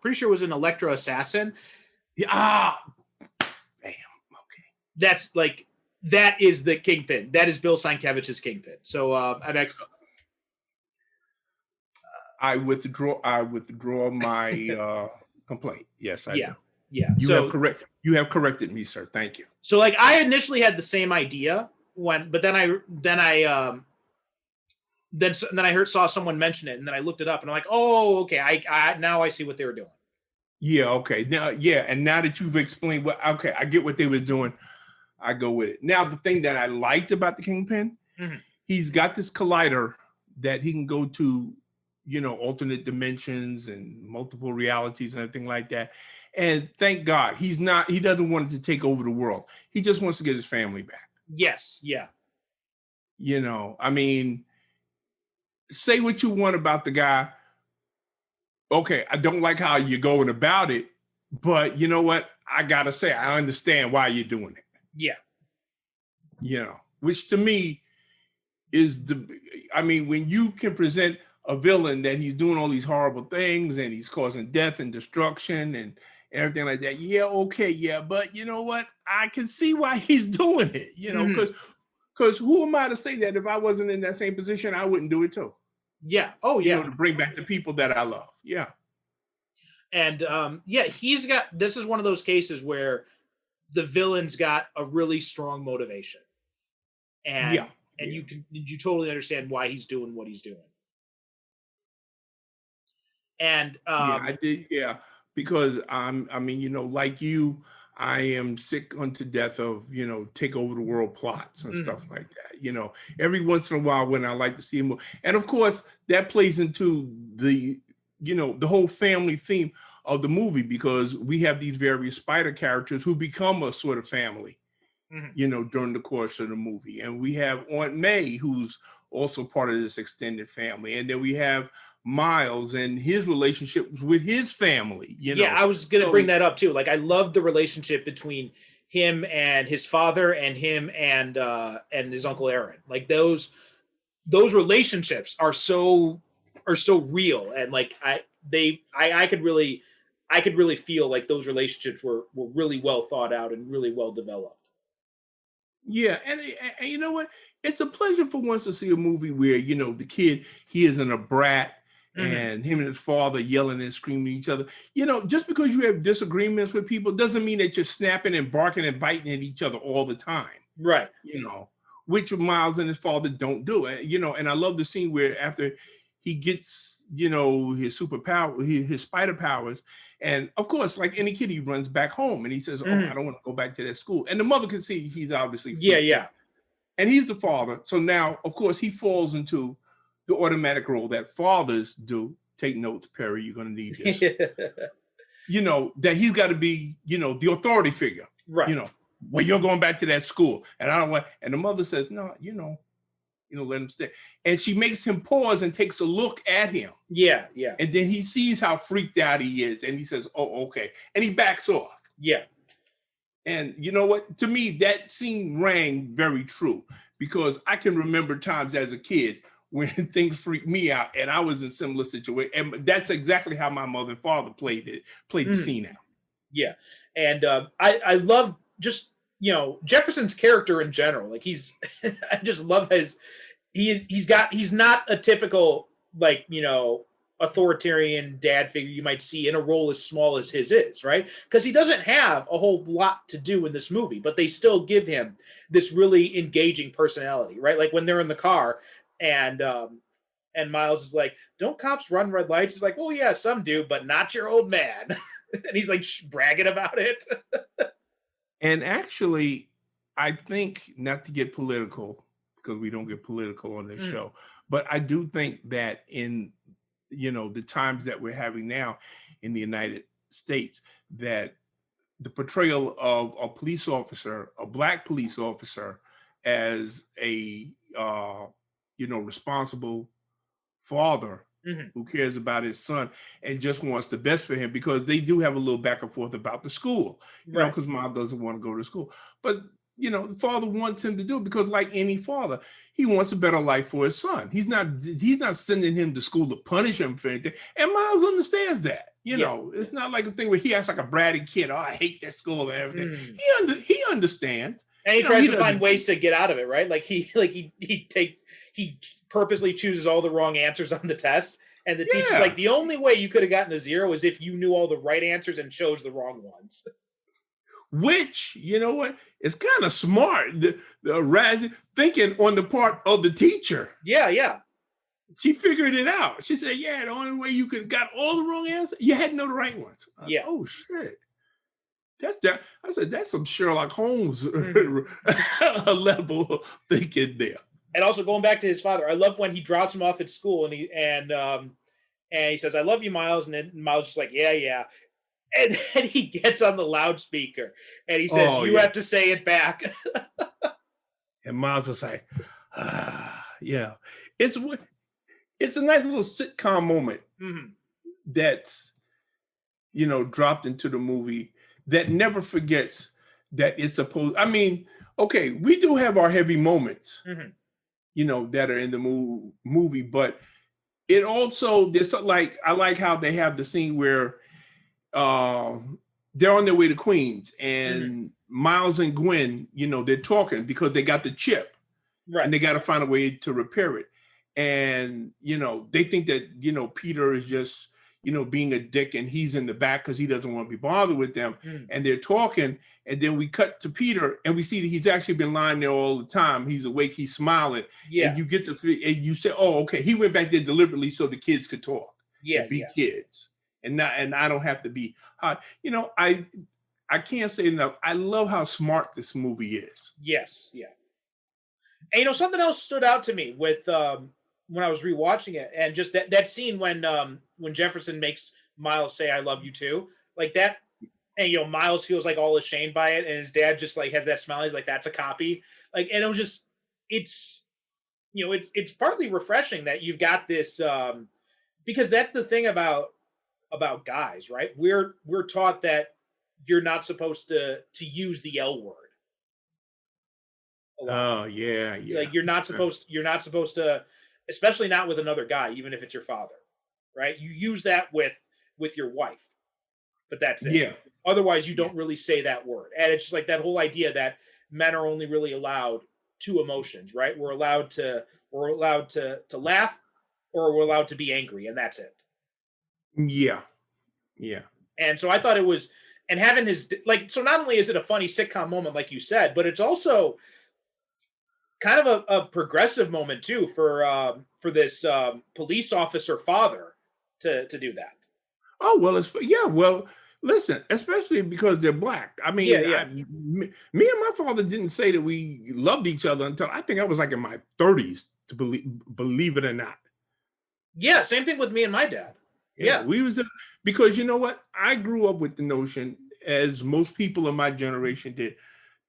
pretty sure it was an Electro Assassin. Yeah. Bam. Okay. That's like, that is the Kingpin. That is Bill Sienkiewicz's Kingpin. So I'm actually. I withdraw my complaint. Yes, I do. Yeah. You have corrected me, sir. Thank you. So like I initially had the same idea but then I saw someone mention it and then I looked it up and I'm like, oh, okay. I now I see what they were doing. Yeah. Okay. Now, and now that you've explained I get what they was doing. I go with it. Now, the thing that I liked about the Kingpin, he's got this collider that he can go to, alternate dimensions and multiple realities and everything like that. And thank God he doesn't want it to take over the world. He just wants to get his family back. Yes. Yeah. I mean, say what you want about the guy. Okay, I don't like how you're going about it, but you know what? I gotta say, I understand why you're doing it. Yeah. Which to me is when you can present a villain that he's doing all these horrible things and he's causing death and destruction and everything like that. Yeah, okay, yeah, but you know what? I can see why he's doing it, because who am I to say that if I wasn't in that same position, I wouldn't do it too? Yeah. Oh, yeah. To bring back the people that I love. Yeah. And this is one of those cases where the villain's got a really strong motivation. And you totally understand why he's doing what he's doing. And I did, because like you, I am sick unto death of take over the world plots and stuff like that. Every once in a while when I like to see him, and of course that plays into the the whole family theme of the movie, because we have these various spider characters who become a sort of family, during the course of the movie. And we have Aunt May, who's also part of this extended family. And then we have Miles and his relationship with his family. Yeah, I was going to bring that up too. Like, I love the relationship between him and his father and him and his Uncle Aaron. Like those relationships are so real. And like, I could really feel like those relationships were really well thought out and really well developed. Yeah, and you know what? It's a pleasure for once to see a movie where the kid, he isn't a brat, and him and his father yelling and screaming at each other. Just because you have disagreements with people doesn't mean that you're snapping and barking and biting at each other all the time. Right. Which Miles and his father don't do. And I love the scene where after he gets, you know, his superpower, his spider powers. And of course, like any kid, he runs back home and he says, "Oh, I don't want to go back to that school." And the mother can see he's obviously freaked out. And he's the father. So now, of course, he falls into the automatic role that fathers do. Take notes, Perry, you're going to need this. You know, that he's got to be, you know, the authority figure. Right. You know, well, you're going back to that school. And I don't want, and the mother says, no, you know, let him stay. And she makes him pause and takes a look at him. Yeah. And then he sees how freaked out he is. And he says, oh, okay. And he backs off. Yeah. And you know what? To me, that scene rang very true because I can remember times as a kid when things freaked me out and I was in a similar situation. And that's exactly how my mother and father played the scene out. Yeah. And I love just, you know, Jefferson's character in general. Like I just love he's not a typical, like, you know, authoritarian dad figure you might see in a role as small as his is, right? Because he doesn't have a whole lot to do in this movie, but they still give him this really engaging personality, right? Like when they're in the car and Miles is like, "Don't cops run red lights?" He's like, "Well, yeah, some do, but not your old man." And he's like bragging about it. And actually, I think, not to get political, because we don't get political on this show, but I do think that in, you know, the times that we're having now in the United States, that the portrayal of a police officer, a Black police officer, as a, you know, responsible father who cares about his son and just wants the best for him, because they do have a little back and forth about the school, you know, because mom doesn't want to go to school. But, you know, the father wants him to do it because, like any father, he wants a better life for his son. He's not sending him to school to punish him for anything. And Miles understands that. You know, it's not like a thing where he acts like a bratty kid. "Oh, I hate that school and everything." He understands. And he tries to find ways to get out of it, right? Like he purposely chooses all the wrong answers on the test. And the teacher's like, "The only way you could have gotten a 0 is if you knew all the right answers and chose the wrong ones." Which, you know what, is kind of smart, the thinking on the part of the teacher. Yeah. She figured it out. She said, "Yeah, the only way you could have got all the wrong answers, you had to know the right ones." Said, "Oh shit, that's that." I said, "That's some Sherlock Holmes level thinking there." And also going back to his father, I love when he drops him off at school and he says, "I love you, Miles," and then Miles is just like, "Yeah." And then he gets on the loudspeaker and he says, "You have to say it back." And Miles is like, yeah. It's a nice little sitcom moment that's, you know, dropped into the movie that never forgets that it's supposed. I mean, okay, we do have our heavy moments, you know, that are in the movie, but it also, there's like, I like how they have the scene where they're on their way to Queens and Miles and Gwen, you know, they're talking because they got the chip, and they got to find a way to repair it. And, you know, they think that, you know, Peter is just, you know, being a dick and he's in the back because he doesn't want to be bothered with them. And they're talking. And then we cut to Peter and we see that he's actually been lying there all the time. He's awake. He's smiling. And you get and you say, "Oh, okay. He went back there deliberately so the kids could talk. Be kids. And I don't have to be hot." You know, I can't say enough. I love how smart this movie is. Yes. Yeah. And, you know, something else stood out to me with, when I was rewatching it, and just that scene when Jefferson makes Miles say "I love you too," like that, and, you know, Miles feels like all ashamed by it, and his dad just like has that smile. He's like, "That's a copy." Like, and it was just, it's, you know, it's partly refreshing that you've got this, because that's the thing about guys, right? We're taught that you're not supposed to use the L word. Oh yeah. Like you're not supposed to, especially not with another guy, even if it's your father, right? You use that with your wife, but that's it. Yeah. Otherwise, you don't really say that word. And it's just like that whole idea that men are only really allowed 2 emotions, right? We're allowed to laugh, or we're allowed to be angry, and that's it. Yeah. And so I thought it was, and having his, like, so not only is it a funny sitcom moment, like you said, but it's also, kind of a progressive moment too for this police officer father to do that. Oh well, it's yeah. Well, listen, especially because they're black. I Yeah, mean, yeah, me and my father didn't say that we loved each other until I think I was like in my 30s. To believe it or not, yeah. Same thing with me and my dad. yeah, Yeah, we was because you know what? I grew up with the notion, as most people in my generation did.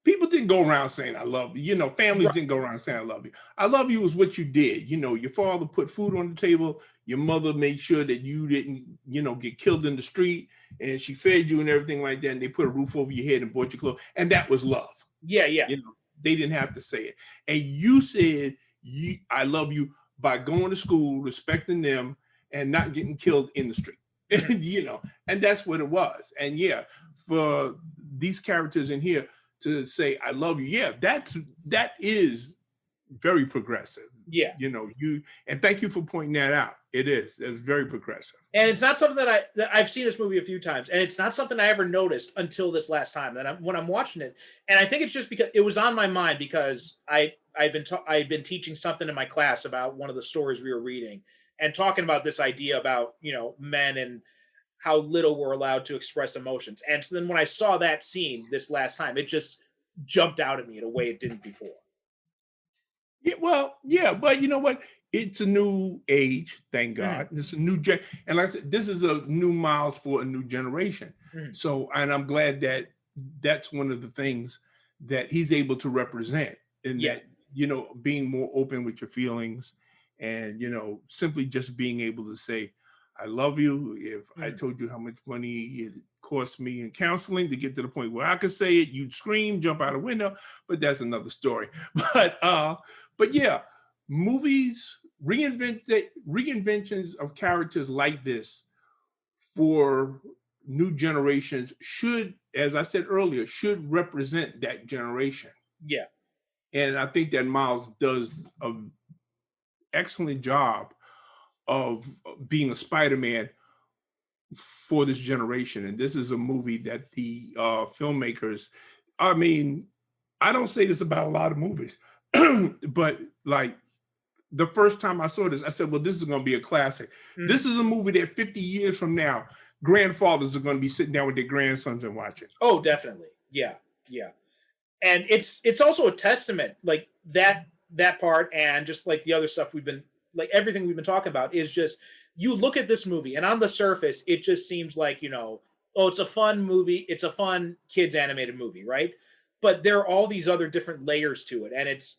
People didn't go around saying I love you. You know, families right. didn't go around saying I love you. I love you is what you did. You know, your father put food on the table. Your mother made sure that you didn't, get killed in the street, and she fed you and everything like that. And they put a roof over your head and bought you clothes, and that was love. Yeah, yeah, You know, they didn't have to say it. And you said I love you by going to school, respecting them, and not getting killed in the street. And that's what it was. And yeah, for these characters in here to say I love you, yeah, that is very progressive. yeah. And thank you for pointing that out. It's very progressive. And it's not something that I've seen this movie a few times, and it's not something I ever noticed until this last time. When I'm watching it, and I think it's just because it was on my mind because I'd been teaching something in my class about one of the stories we were reading and talking about this idea about men and how little we're allowed to express emotions. And so then when I saw that scene this last time, it just jumped out at me in a way it didn't before. Yeah, well, yeah, but you know what? It's a new age, thank Mhm, God. It's a new gen, and like I said, this is a new miles for a new generation. mhm. So, and I'm glad that that's one of the things that he's able to represent in Yeah. that, being more open with your feelings and, simply just being able to say, I love you. If I Mhm. told you how much money it cost me in counseling to get to the point where I could say it, you'd scream, jump out a window, but that's another story. But yeah, movies reinventions of characters like this for new generations should, as I said earlier, should represent that generation. Yeah. And I think that Miles does an excellent job of being a Spider-Man for this generation. And this is a movie that the filmmakers, I mean, I don't say this about a lot of movies, but like the first time I saw this, I said, well, this is going to be a classic. Mhm. This is a movie that 50 years from now, grandfathers are going to be sitting down with their grandsons and watching. Oh, definitely. Yeah. Yeah. And it's also a testament like that part and just like the other stuff we've been like everything we've been talking about is just you look at this movie and on the surface it just seems like oh, it's a fun movie, it's a fun kids animated movie, right? But there are all these other different layers to it, and it's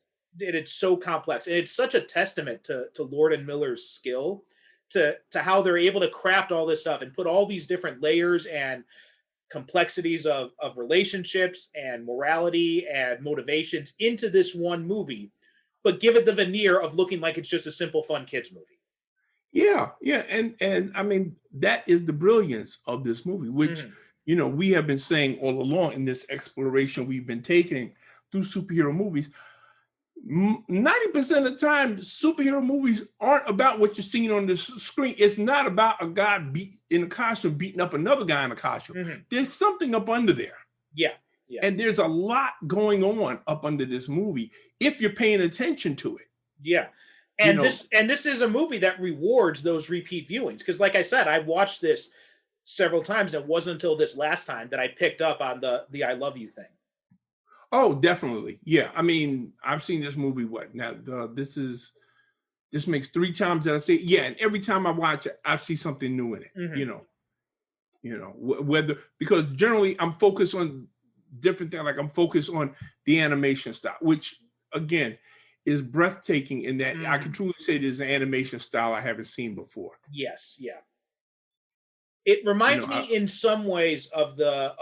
so complex, and it's such a testament to Lord and Miller's skill to how they're able to craft all this stuff and put all these different layers and complexities of relationships and morality and motivations into this one movie, but give it the veneer of looking like it's just a simple, fun kids movie. Yeah, yeah, and I mean that is the brilliance of this movie, which Mhm. we have been saying all along in this exploration we've been taking through superhero movies. 90% of the time, superhero movies aren't about what you're seeing on the screen. It's not about a guy in a costume beating up another guy in a costume. Mhm. There's something up under there. Yeah, yeah, And there's a lot going on up under this movie if you're paying attention to it. yeah. You And know, this is a movie that rewards those repeat viewings because, like I said, I watched this several times. And it wasn't until this last time that I picked up on the "I love you" thing. oh, definitely. Yeah. I mean, I've seen this movie, what now? This makes 3 times that I see it. Yeah, and every time I watch it, I see something new in it. Mhm. Whether because generally I'm focused on different things, like I'm focused on the animation style, which again is breathtaking in that I can Mhm. truly say this is an animation style I haven't seen before. Yes, yeah. It You reminds know, me in some ways of the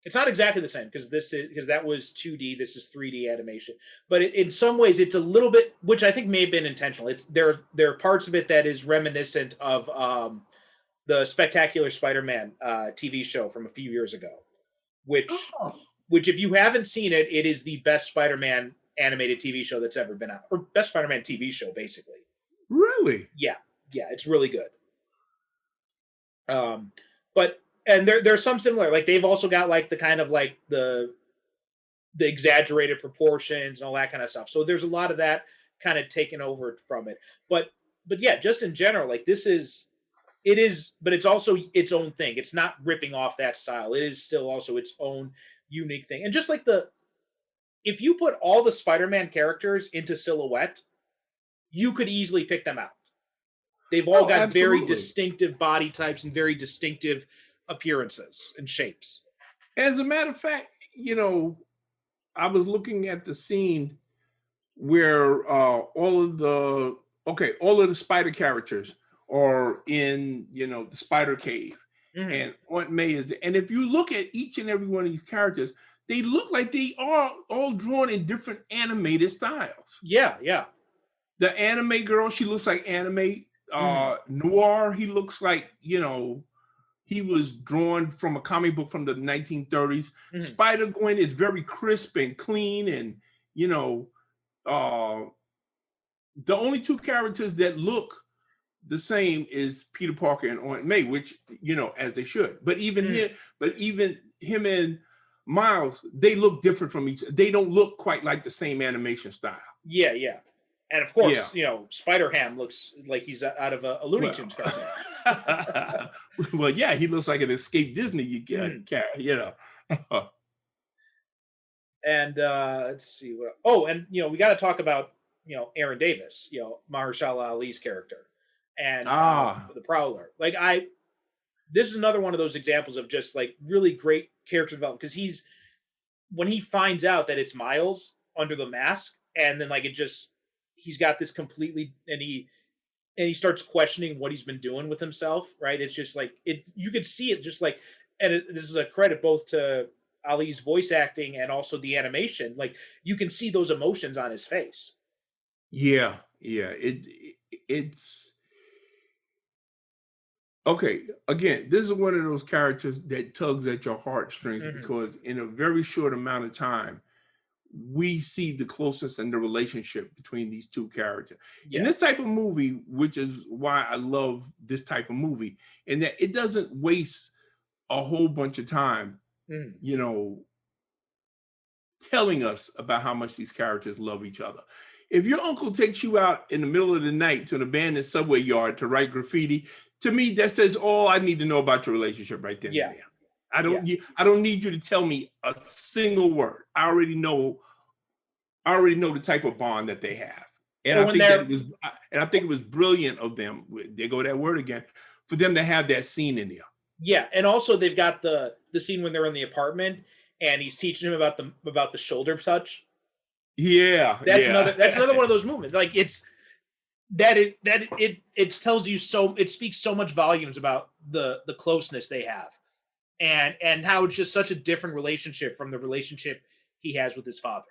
it's not exactly the same because that was 2D, this is 3D animation. But in some ways it's a little bit, which I think may have been intentional. It's there are parts of it that is reminiscent of the Spectacular Spider-Man TV show from a few years ago, which oh, which if you haven't seen it, it is the best Spider-Man animated TV show that's ever been out, or best Spider-Man TV show, basically. really? Yeah, yeah, it's really good. Um, but and there's some similar, like they've also got like the kind of like the exaggerated proportions and all that kind of stuff. So there's a lot of that kind of taken over from it. But yeah, just in general, like it is, but it's also its own thing. It's not ripping off that style. It is still also its own unique thing. And just like if you put all the Spider-Man characters into silhouette, you could easily pick them out. They've all got absolutely. very distinctive body types and very distinctive appearances and shapes. As a matter of fact, I was looking at the scene where all of the spider characters are in, the spider cave, and Aunt May is there. And if you look at each and every one of these characters, they look like they are all drawn in different animated styles. Yeah, yeah. The anime girl, she looks like anime. Noir, he looks like, he was drawn from a comic book from the 1930s. Spider-Gwen is very crisp and clean, and the only two characters that look the same is Peter Parker and Aunt May, which as they should. But even him and Miles, they look different from each. They don't look quite like the same animation style. Yeah, yeah. And of course, Spider-Ham looks like he's out of a Looney Tunes cartoon. Well, yeah, he looks like an escaped Disney And let's see what. Oh, and we got to talk about Aaron Davis, Mahershala Ali's character, and the Prowler. Like this is another one of those examples of just like really great character development, because when he finds out that it's Miles under the mask, and then like he's got this completely, and he starts questioning what he's been doing with himself, right? It's just like you could see it just like, and this is a credit both to Ali's voice acting and also the animation. Like you can see those emotions on his face. Yeah. It's okay. Again, this is one of those characters that tugs at your heartstrings, because in a very short amount of time, we see the closeness and the relationship between these two characters. In this type of movie, which is why I love this type of movie, in that it doesn't waste a whole bunch of time, telling us about how much these characters love each other. If your uncle takes you out in the middle of the night to an abandoned subway yard to write graffiti, to me, that says all I need to know about your relationship right then and there. I don't need you to tell me a single word. I already know the type of bond that they have. And I think it was brilliant of them. There go that word again, for them to have that scene in there. Yeah, and also they've got the scene when they're in the apartment and he's teaching him about the shoulder touch. Yeah, that's another one of those moments. Like it tells you it speaks so much volumes about the closeness they have. And how it's just such a different relationship from the relationship he has with his father.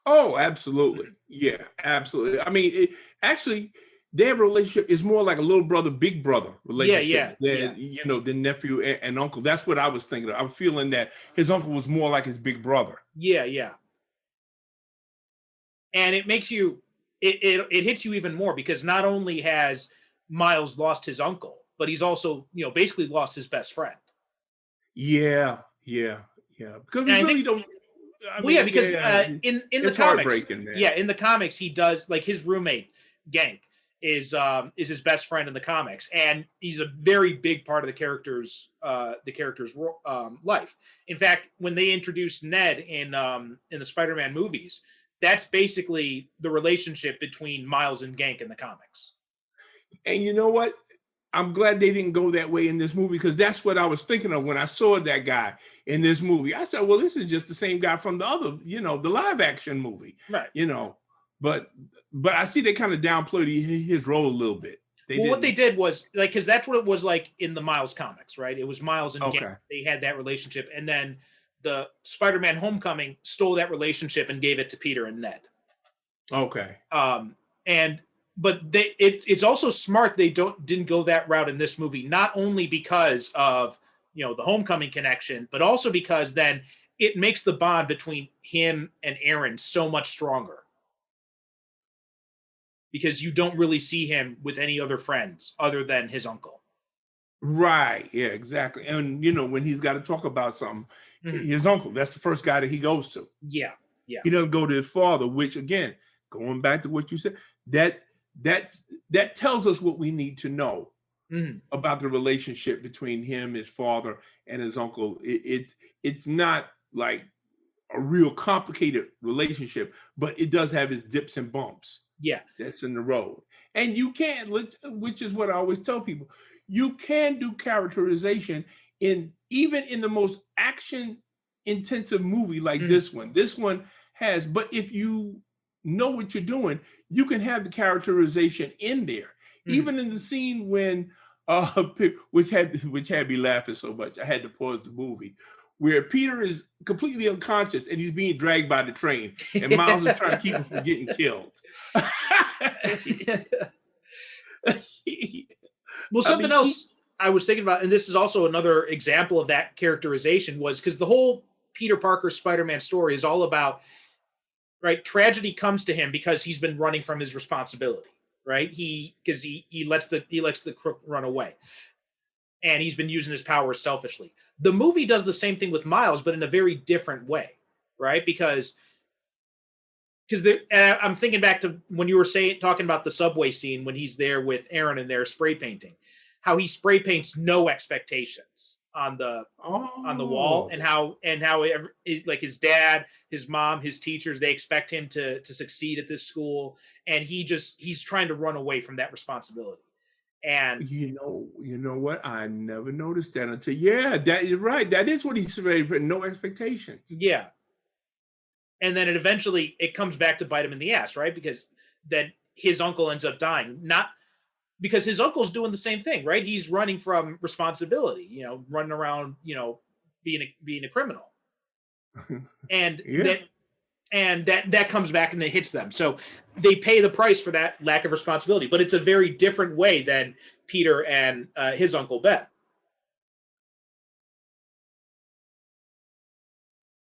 Oh, absolutely. Yeah, absolutely. I mean, actually, their relationship is more like a little brother, big brother relationship than nephew and uncle. That's what I was thinking of. I'm feeling that his uncle was more like his big brother. Yeah, yeah. And it makes you, it hits you even more, because not only has Miles lost his uncle, but he's also, basically lost his best friend. Yeah. Because we really don't. In the comics, in the comics, he does, like, his roommate Genk is his best friend in the comics, and he's a very big part of the character's life. In fact, when they introduced Ned in the Spider-Man movies, that's basically the relationship between Miles and Genk in the comics. And you know what? I'm glad they didn't go that way in this movie, because that's what I was thinking of when I saw that guy in this movie. I said, well, this is just the same guy from the other, the live action movie, right? But I see they kind of downplayed his role a little bit. What they did was, like, because that's what it was like in the Miles comics, right? It was Miles and Genk. They had that relationship, and then the Spider-Man Homecoming stole that relationship and gave it to Peter and Ned. Okay. But it's also smart they didn't go that route in this movie, not only because of the Homecoming connection, but also because then it makes the bond between him and Aaron so much stronger, because you don't really see him with any other friends other than his uncle. Right. Yeah, exactly. And when he's got to talk about something, Mhm. his uncle, that's the first guy that he goes to. Yeah, yeah. He doesn't go to his father, which again, going back to what you said, that that that tells us what we need to know Mhm. about the relationship between him, his father, and his uncle. It's not like a real complicated relationship, but it does have its dips and bumps Yeah. that's in the road. And you can, which is what I always tell people, you can do characterization even in the most action intensive movie like Mhm. this one. This one has, but if you know what you're doing, you can have the characterization in there. Mhm. Even in the scene when which had me laughing so much, I had to pause the movie, where Peter is completely unconscious and he's being dragged by the train, and Miles is trying to keep him from getting killed. Well, I something mean, else I was thinking about, and this is also another example of that characterization, was because the whole Peter Parker Spider-Man story is all about, right? Tragedy comes to him because he's been running from his responsibility, right? He lets the crook run away, and he's been using his powers selfishly. The movie does the same thing with Miles, but in a very different way, right? Because I'm thinking back to when you were talking about the subway scene when he's there with Aaron and they're spray painting, how he spray paints no expectations on the wall, and oh, like his dad, his mom, his teachers, they expect him to succeed at this school, and he's trying to run away from that responsibility. And you know what? I never noticed that until, yeah, that is right. That is what he's saying, no expectations. yeah, and then it comes back to bite him in the ass, right? Because then his uncle ends up dying, not because his uncle's doing the same thing, right? He's running from responsibility, running around, being a criminal, and Yeah. that comes back and it hits them. So they pay the price for that lack of responsibility, but it's a very different way than Peter and his uncle Ben.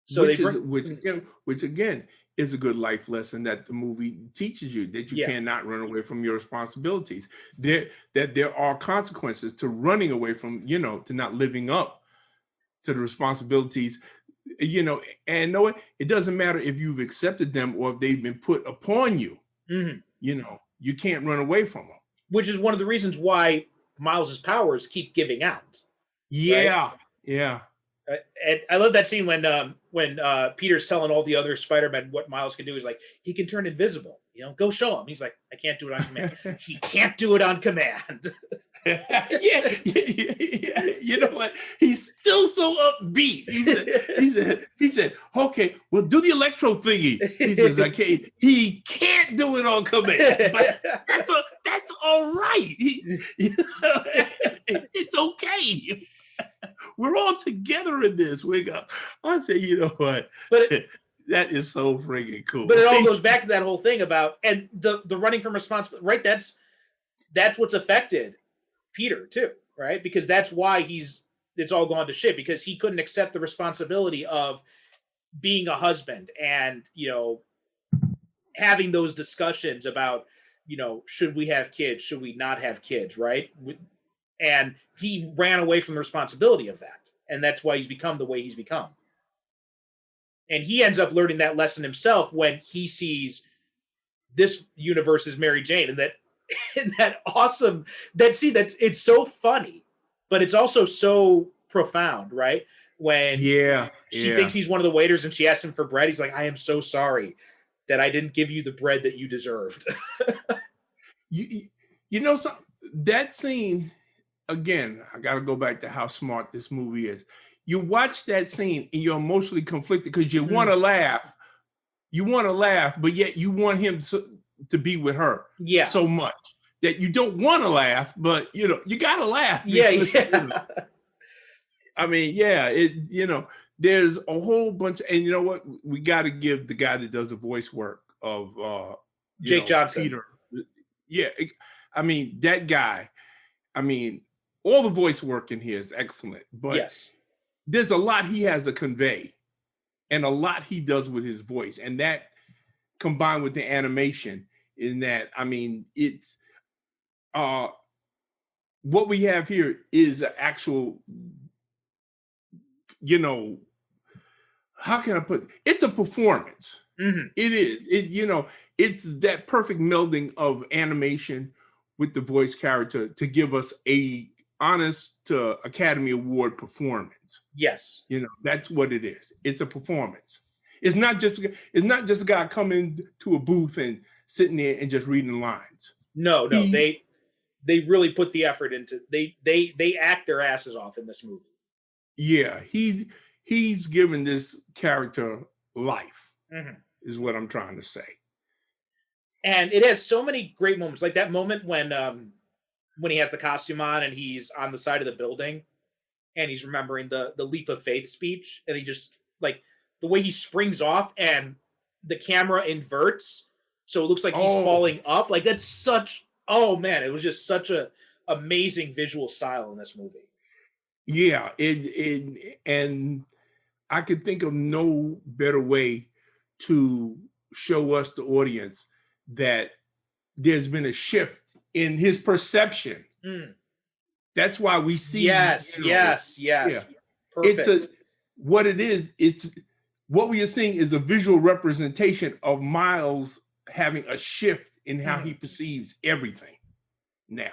So they which is bring, which again is a good life lesson that the movie teaches you, that you yeah, cannot run away from your responsibilities, that there are consequences to running away from, to not living up to the responsibilities, and know it doesn't matter if you've accepted them or if they've been put upon you. mhm. You can't run away from them. Which is one of the reasons why Miles's powers keep giving out, right? Yeah, yeah. And I love that scene when Peter's telling all the other Spider-Men what Miles can do. He's like, he can turn invisible. Go show him. He's like, I can't do it on command. He can't do it on command. Yeah. You know what? He's still so upbeat. He said, okay, well, do the electro thingy. He says, okay, he can't do it on command, but that's all right. It's okay. We're all together in this. I say, you know what? But that is so freaking cool. But it all goes back to that whole thing about, and the running from responsibility, right? That's what's affected Peter too, right? Because that's why it's all gone to shit, because he couldn't accept the responsibility of being a husband and, having those discussions about, should we have kids? Should we not have kids? Right. And he ran away from the responsibility of that. And that's why he's become the way he's become. And he ends up learning that lesson himself when he sees this universe as Mary Jane, and that awesome, that's it's so funny, but it's also so profound, right? When she thinks he's one of the waiters and she asks him for bread, he's like, I am so sorry that I didn't give you the bread that you deserved. So that scene, again, I got to go back to how smart this movie is. You watch that scene and you're emotionally conflicted because you want to laugh. You want to laugh, but yet you want him to be with her so much that you don't want to laugh, but you got to laugh. Yeah. I mean, there's a whole bunch, and you know what? We got to give the guy that does the voice work of Jake Johnson. Peter. Yeah. I mean, that guy, all the voice work in here is excellent, but yes, there's a lot he has to convey and a lot he does with his voice. And that combined with the animation in that, it's what we have here is an actual, you know, how can I put it? It's a performance. It is. It's that perfect melding of animation with the voice character to give us a honest Academy Award performance. Yes. That's what it is. It's a performance. It's not just a guy coming to a booth and sitting there and just reading lines. No, they really put the effort into. They act their asses off in this movie. Yeah, he's given this character life. Is what I'm trying to say. And it has so many great moments, like that moment when he has the costume on and he's on the side of the building and he's remembering the leap of faith speech, and he just, like, the way he springs off and the camera inverts so it looks like he's falling up. Like, that's such, oh man, it was just such a amazing visual style in this movie. Yeah, and I could think of no better way to show us, the audience, that there's been a shift in his perception. That's why we see. Yes. Yeah. Perfect. What it is. It's what we are seeing is a visual representation of Miles having a shift in how he perceives everything now.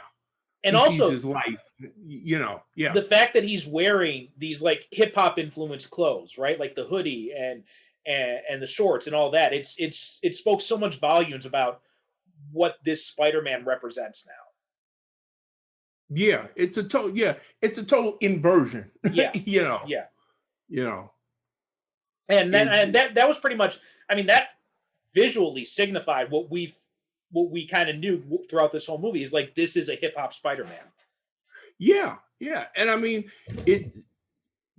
And he also sees his life, the fact that he's wearing these like hip hop influenced clothes, right? Like the hoodie and the shorts and all that. It spoke so much volumes about what this Spider-Man represents now. Yeah, it's a total inversion. Yeah. And that was pretty much, I mean, that visually signified what we kind of knew throughout this whole movie, is like, this is a hip hop Spider-Man. Yeah. And I mean, it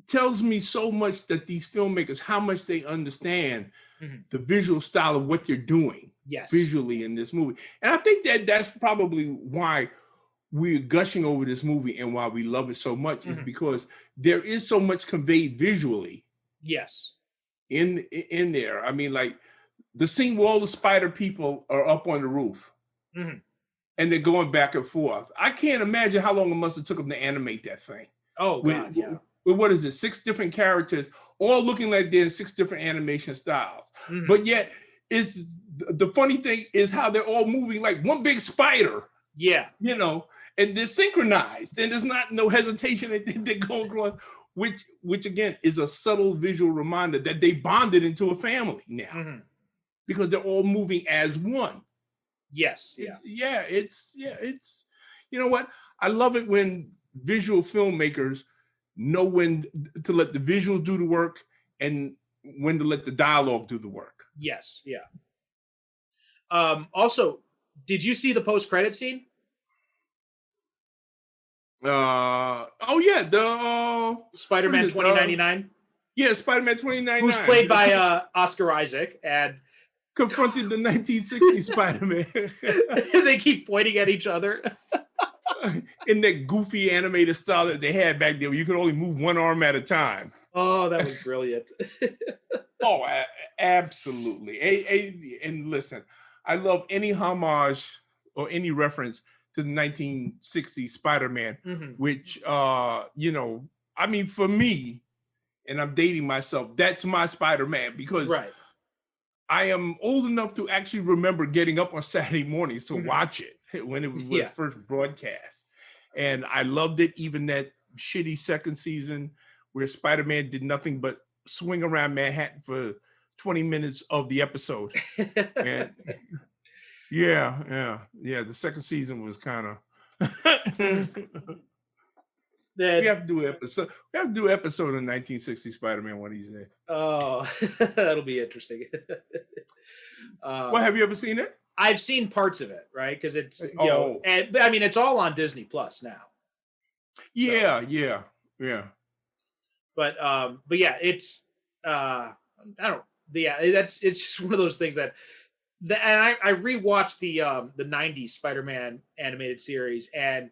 tells me so much that these filmmakers, how much they understand the visual style of what they're doing visually in this movie. And I think that's probably why we're gushing over this movie and why we love it so much, is because there is so much conveyed visually. Yes. In there. I mean, like the scene where all the spider people are up on the roof and they're going back and forth. I can't imagine how long it must have took them to animate that thing. Oh, God, yeah. What is it? 6 different characters, all looking like they're 6 different animation styles. But yet, it's the funny thing is how they're all moving like one big spider. Yeah. And they're synchronized, and there's no hesitation. They're going across, which again is a subtle visual reminder that they bonded into a family now, because they're all moving as one. Yes. It's you know what? I love it when visual filmmakers know when to let the visuals do the work and when to let the dialogue do the work. Yes. Yeah. Also, did you see the post-credit scene? The Spider-Man 2099. Yeah, Spider-Man 2099, who's played by Oscar Isaac, and confronted the 1960s Spider-Man. They keep pointing at each other in that goofy animated style that they had back there, where you could only move one arm at a time. Oh, that was brilliant. Absolutely. And listen, I love any homage or any reference to the 1960s Spider-Man, which, I mean, for me, and I'm dating myself, that's my Spider-Man, because I am old enough to actually remember getting up on Saturday mornings to watch it when it was first broadcast. And I loved it, even that shitty second season where Spider-Man did nothing but swing around Manhattan for 20 minutes of the episode. And the second season was kind of we have to do an episode. We have to do an episode of 1960 Spider-Man one of these days. Oh, that'll be interesting. Well, have you ever seen it? I've seen parts of it, right? Because it's and I mean, it's all on Disney Plus now. Yeah. But yeah, it's it's just one of those things and I rewatched the 90s Spider-Man animated series, and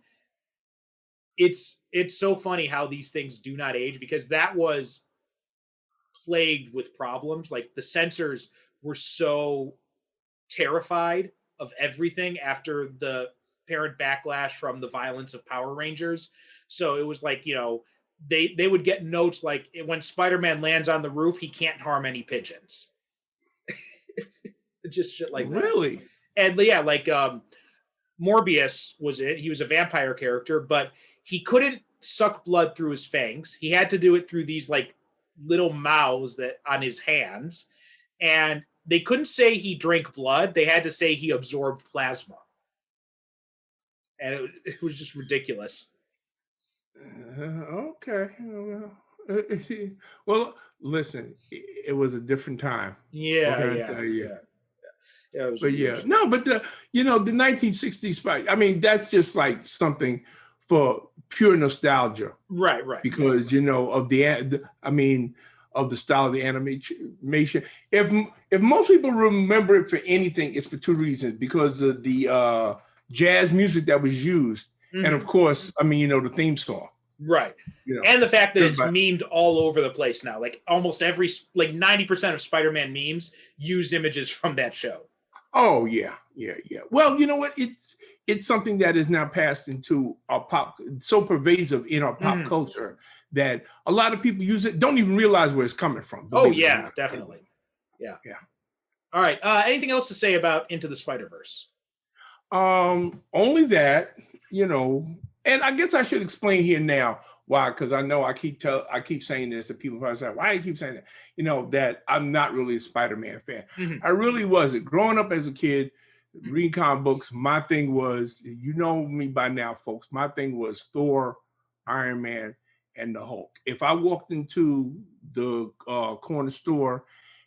it's so funny how these things do not age, because that was plagued with problems. Like, the censors were so terrified of everything after the apparent backlash from the violence of Power Rangers. So it was like, they would get notes like when Spider-Man lands on the roof, he can't harm any pigeons. Just shit like that. Really? And yeah, like Morbius was it. He was a vampire character, but he couldn't suck blood through his fangs. He had to do it through these like little mouths that on his hands. And they couldn't say he drank blood. They had to say he absorbed plasma. And it was just ridiculous. Okay. Well, listen, it was a different time. Yeah, Okay, I yeah, tell you. yeah. Yeah, it was But yeah, weird. no, but the 1960s Spider. I mean, that's just like something for pure nostalgia. Right. Because of of the style of the animation. If most people remember it for anything, it's for two reasons: because of the jazz music that was used, and of course, the theme song. Right. And the fact that it's memed all over the place now. Like almost every 90% of Spider-Man memes use images from that show. Oh yeah. Well, you know what? It's something that is now passed into our pop, so pervasive in our pop culture that a lot of people use it, don't even realize where it's coming from. Oh yeah, definitely. Yeah. All right. Anything else to say about Into the Spider-Verse? Only that, and I guess I should explain here now why, because I know I keep saying this, and people probably say, "Why do you keep saying that?" That I'm not really a Spider-Man fan. I really wasn't. Growing up as a kid, reading comic books, my thing was, me by now, folks. My thing was Thor, Iron Man, and the Hulk. If I walked into the corner store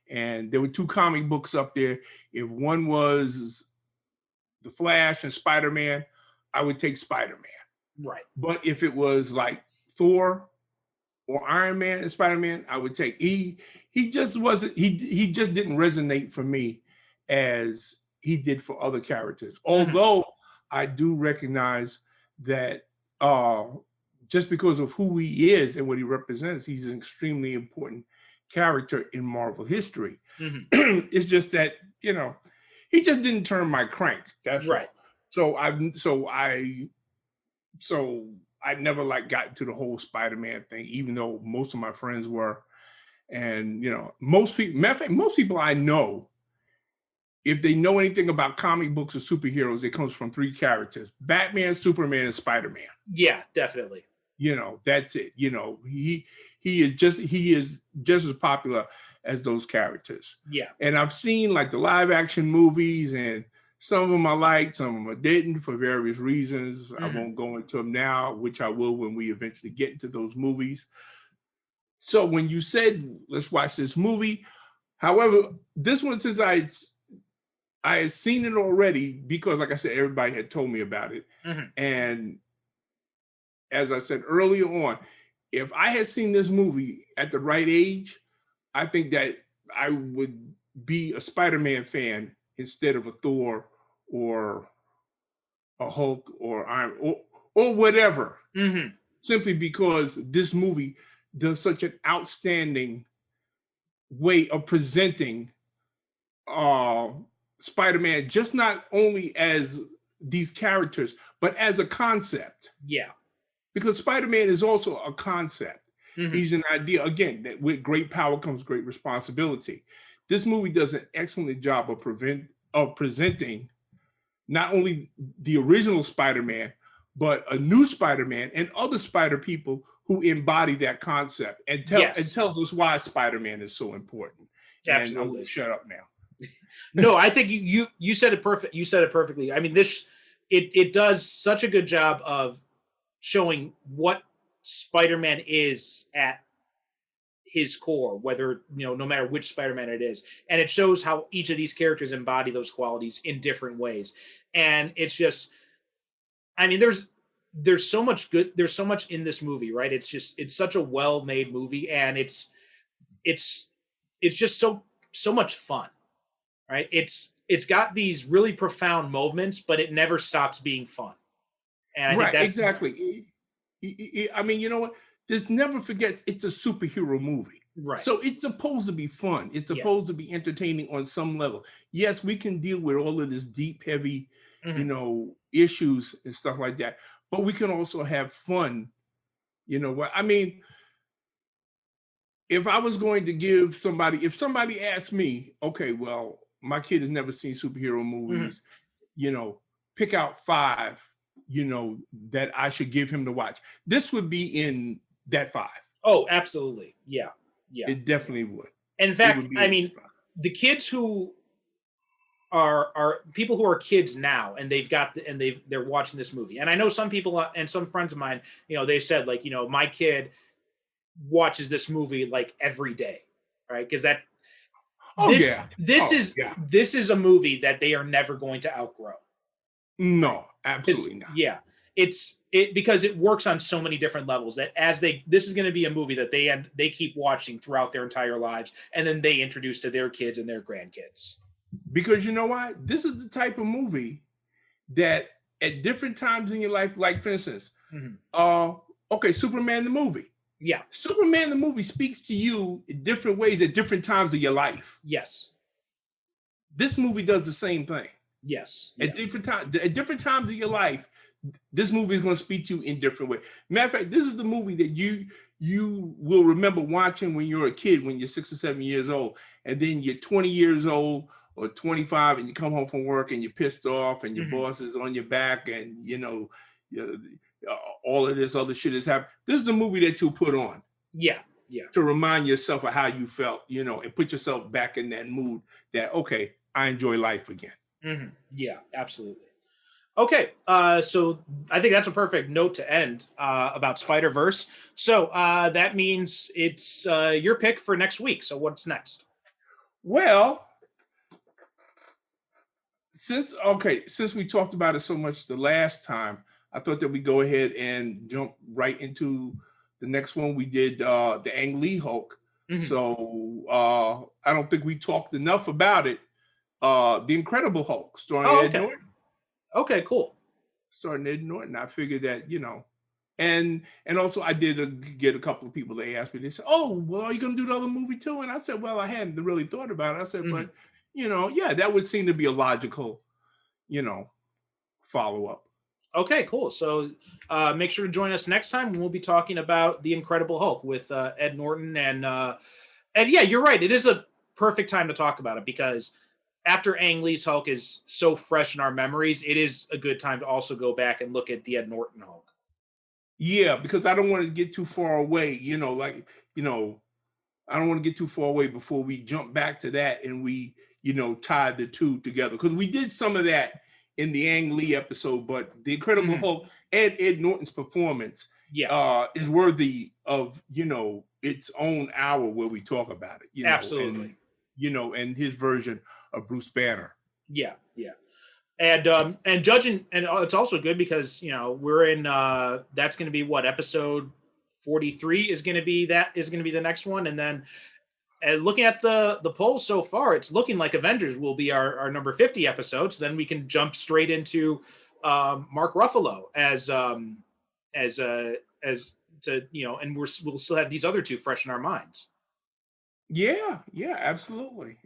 and there were two comic books up there, if one was The Flash and Spider-Man, I would take Spider-Man. Right. But if it was like Thor or Iron Man and Spider-Man, I would take he just wasn't he just didn't resonate for me as he did for other characters. Although I do recognize that just because of who he is and what he represents, he's an extremely important character in Marvel history. It's just that, he just didn't turn my crank. That's right. So I never got into the whole Spider-Man thing, even though most of my friends were. And, most people, matter of fact, most people I know, if they know anything about comic books or superheroes, it comes from three characters: Batman, Superman, and Spider-Man. Yeah, definitely. That's it. He is just as popular as those characters. Yeah. And I've seen the live action movies, and some of them I liked, some of them I didn't for various reasons. I won't go into them now, which I will when we eventually get into those movies. So when you said, let's watch this movie, however, this one, since I had seen it already, because like I said, everybody had told me about it. And as I said earlier on, if I had seen this movie at the right age, I think that I would be a Spider-Man fan instead of a Thor or a Hulk or Iron or whatever. Simply because this movie does such an outstanding way of presenting Spider-Man, just not only as these characters, but as a concept. Yeah. Because Spider-Man is also a concept. He's an idea. Again, that with great power comes great responsibility. This movie does an excellent job of presenting not only the original Spider-Man, but a new Spider-Man and other Spider people who embody that concept and tells us why Spider-Man is so important. Absolutely. And I'm going to shut up now. No, I think you said it perfect. You said it perfectly. I mean, it does such a good job of showing what Spider-Man is at his core, whether, no matter which Spider-Man it is. And it shows how each of these characters embody those qualities in different ways. And it's just, I mean, there's so much there's so much in this movie, right? It's such a well-made movie, and it's just so much fun, right? It's got these really profound moments, but it never stops being fun. And I think that's exactly. I mean, you know what? This never forgets it's a superhero movie. Right. So it's supposed to be fun. It's supposed to be entertaining on some level. Yes, we can deal with all of this deep, heavy, issues and stuff like that. But we can also have fun. I mean, if I was going to give somebody, if somebody asked me, okay, well, my kid has never seen superhero movies, pick out 5, that I should give him to watch. This would be in that 5. Oh, absolutely. Yeah. It definitely would. In fact, I mean, the kids who are people who are kids now, and they're watching this movie. And I know some people and some friends of mine, they said like, my kid watches this movie like every day, right? Because this is a movie that they are never going to outgrow. No, absolutely not. Yeah, because it works on so many different levels that this is going to be a movie that they keep watching throughout their entire lives, and then they introduce to their kids and their grandkids. Because you know what? This is the type of movie that at different times in your life, like for instance, Superman the movie. Yeah. Superman the movie speaks to you in different ways at different times of your life. Yes. This movie does the same thing. Yes. At different times of your life, this movie is going to speak to you in different ways. Matter of fact, this is the movie that you will remember watching when you're a kid, when you're 6 or 7 years old, and then you're 20 years old or 25, and you come home from work and you're pissed off, and your boss is on your back, and all of this other shit is happening. This is the movie that you put on. Yeah. To remind yourself of how you felt, and put yourself back in that mood that, okay, I enjoy life again. Mm-hmm. Yeah, absolutely. Okay, so I think that's a perfect note to end about Spider-Verse. So that means it's your pick for next week. So what's next? Well, since we talked about it so much the last time, I thought that we go ahead and jump right into the next one. We did the Ang Lee Hulk. Mm-hmm. So I don't think we talked enough about it. The Incredible Hulk, starring Ed Norton. Okay, cool. Starring Ed Norton. I figured that, and also I did get a couple of people, they asked me, they said, oh, well, are you going to do the other movie too? And I said, well, I hadn't really thought about it. I said, but, that would seem to be a logical, follow-up. Okay, cool. So make sure to join us next time when we'll be talking about The Incredible Hulk with Ed Norton. And yeah, you're right. It is a perfect time to talk about it because after Ang Lee's Hulk is so fresh in our memories, it is a good time to also go back and look at the Ed Norton Hulk. Yeah, because I don't want to get too far away, I don't want to get too far away before we jump back to that and we, tie the two together. Because we did some of that in the Ang Lee episode, but the Incredible Hulk, Ed Norton's performance is worthy of, its own hour where we talk about it. Absolutely. And his version of Bruce Banner. Yeah. And judging, and it's also good because, we're in, that's going to be what, episode 43 is going to be the next one. And then looking at the polls so far, it's looking like Avengers will be our number 50 episode. So then we can jump straight into Mark Ruffalo and we'll still have these other two fresh in our minds. Yeah, absolutely.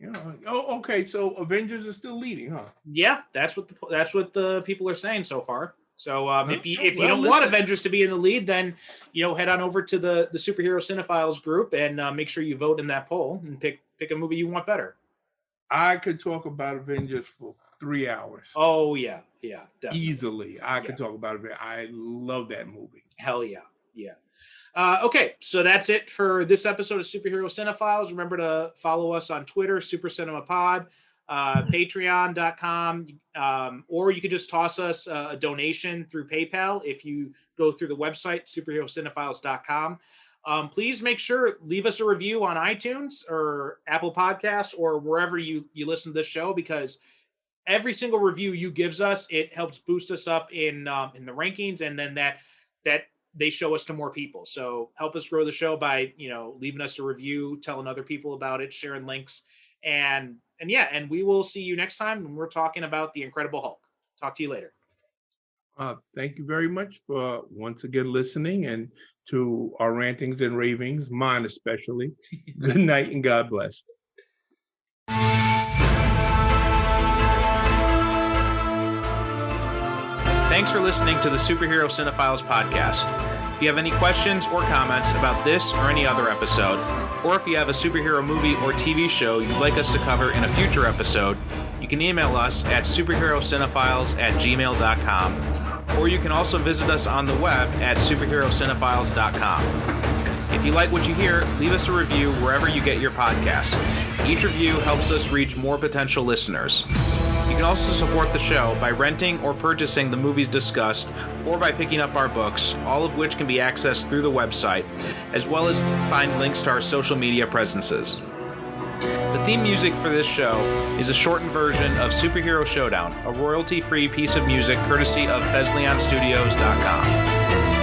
Okay. So Avengers is still leading, huh? Yeah, that's what the people are saying so far. So if you don't want Avengers to be in the lead, then head on over to the Superhero Cinephiles group and make sure you vote in that poll and pick a movie you want better. I could talk about Avengers for 3 hours. Oh yeah, definitely. Easily. I could talk about it. I love that movie. Hell yeah. Okay, so that's it for this episode of Superhero Cinephiles. Remember to follow us on Twitter, Super Cinema Pod, patreon.com, or you could just toss us a donation through PayPal if you go through the website, superherocinephiles.com. Please make sure, leave us a review on iTunes or Apple Podcasts or wherever you listen to this show, because every single review you gives us, it helps boost us up in the rankings, and then that they show us to more people. So help us grow the show by, leaving us a review, telling other people about it, sharing links. And we will see you next time when we're talking about The Incredible Hulk. Talk to you later. Thank you very much for once again listening and to our rantings and ravings, mine especially. Good night and God bless. Thanks for listening to the Superhero Cinephiles podcast. If you have any questions or comments about this or any other episode, or if you have a superhero movie or TV show you'd like us to cover in a future episode, you can email us at superherocinephiles@gmail.com, or you can also visit us on the web at superherocinephiles.com. If you like what you hear, leave us a review wherever you get your podcasts. Each review helps us reach more potential listeners. You can also support the show by renting or purchasing the movies discussed, or by picking up our books, all of which can be accessed through the website, as well as find links to our social media presences. The theme music for this show is a shortened version of Superhero Showdown, a royalty-free piece of music courtesy of FezleonStudios.com.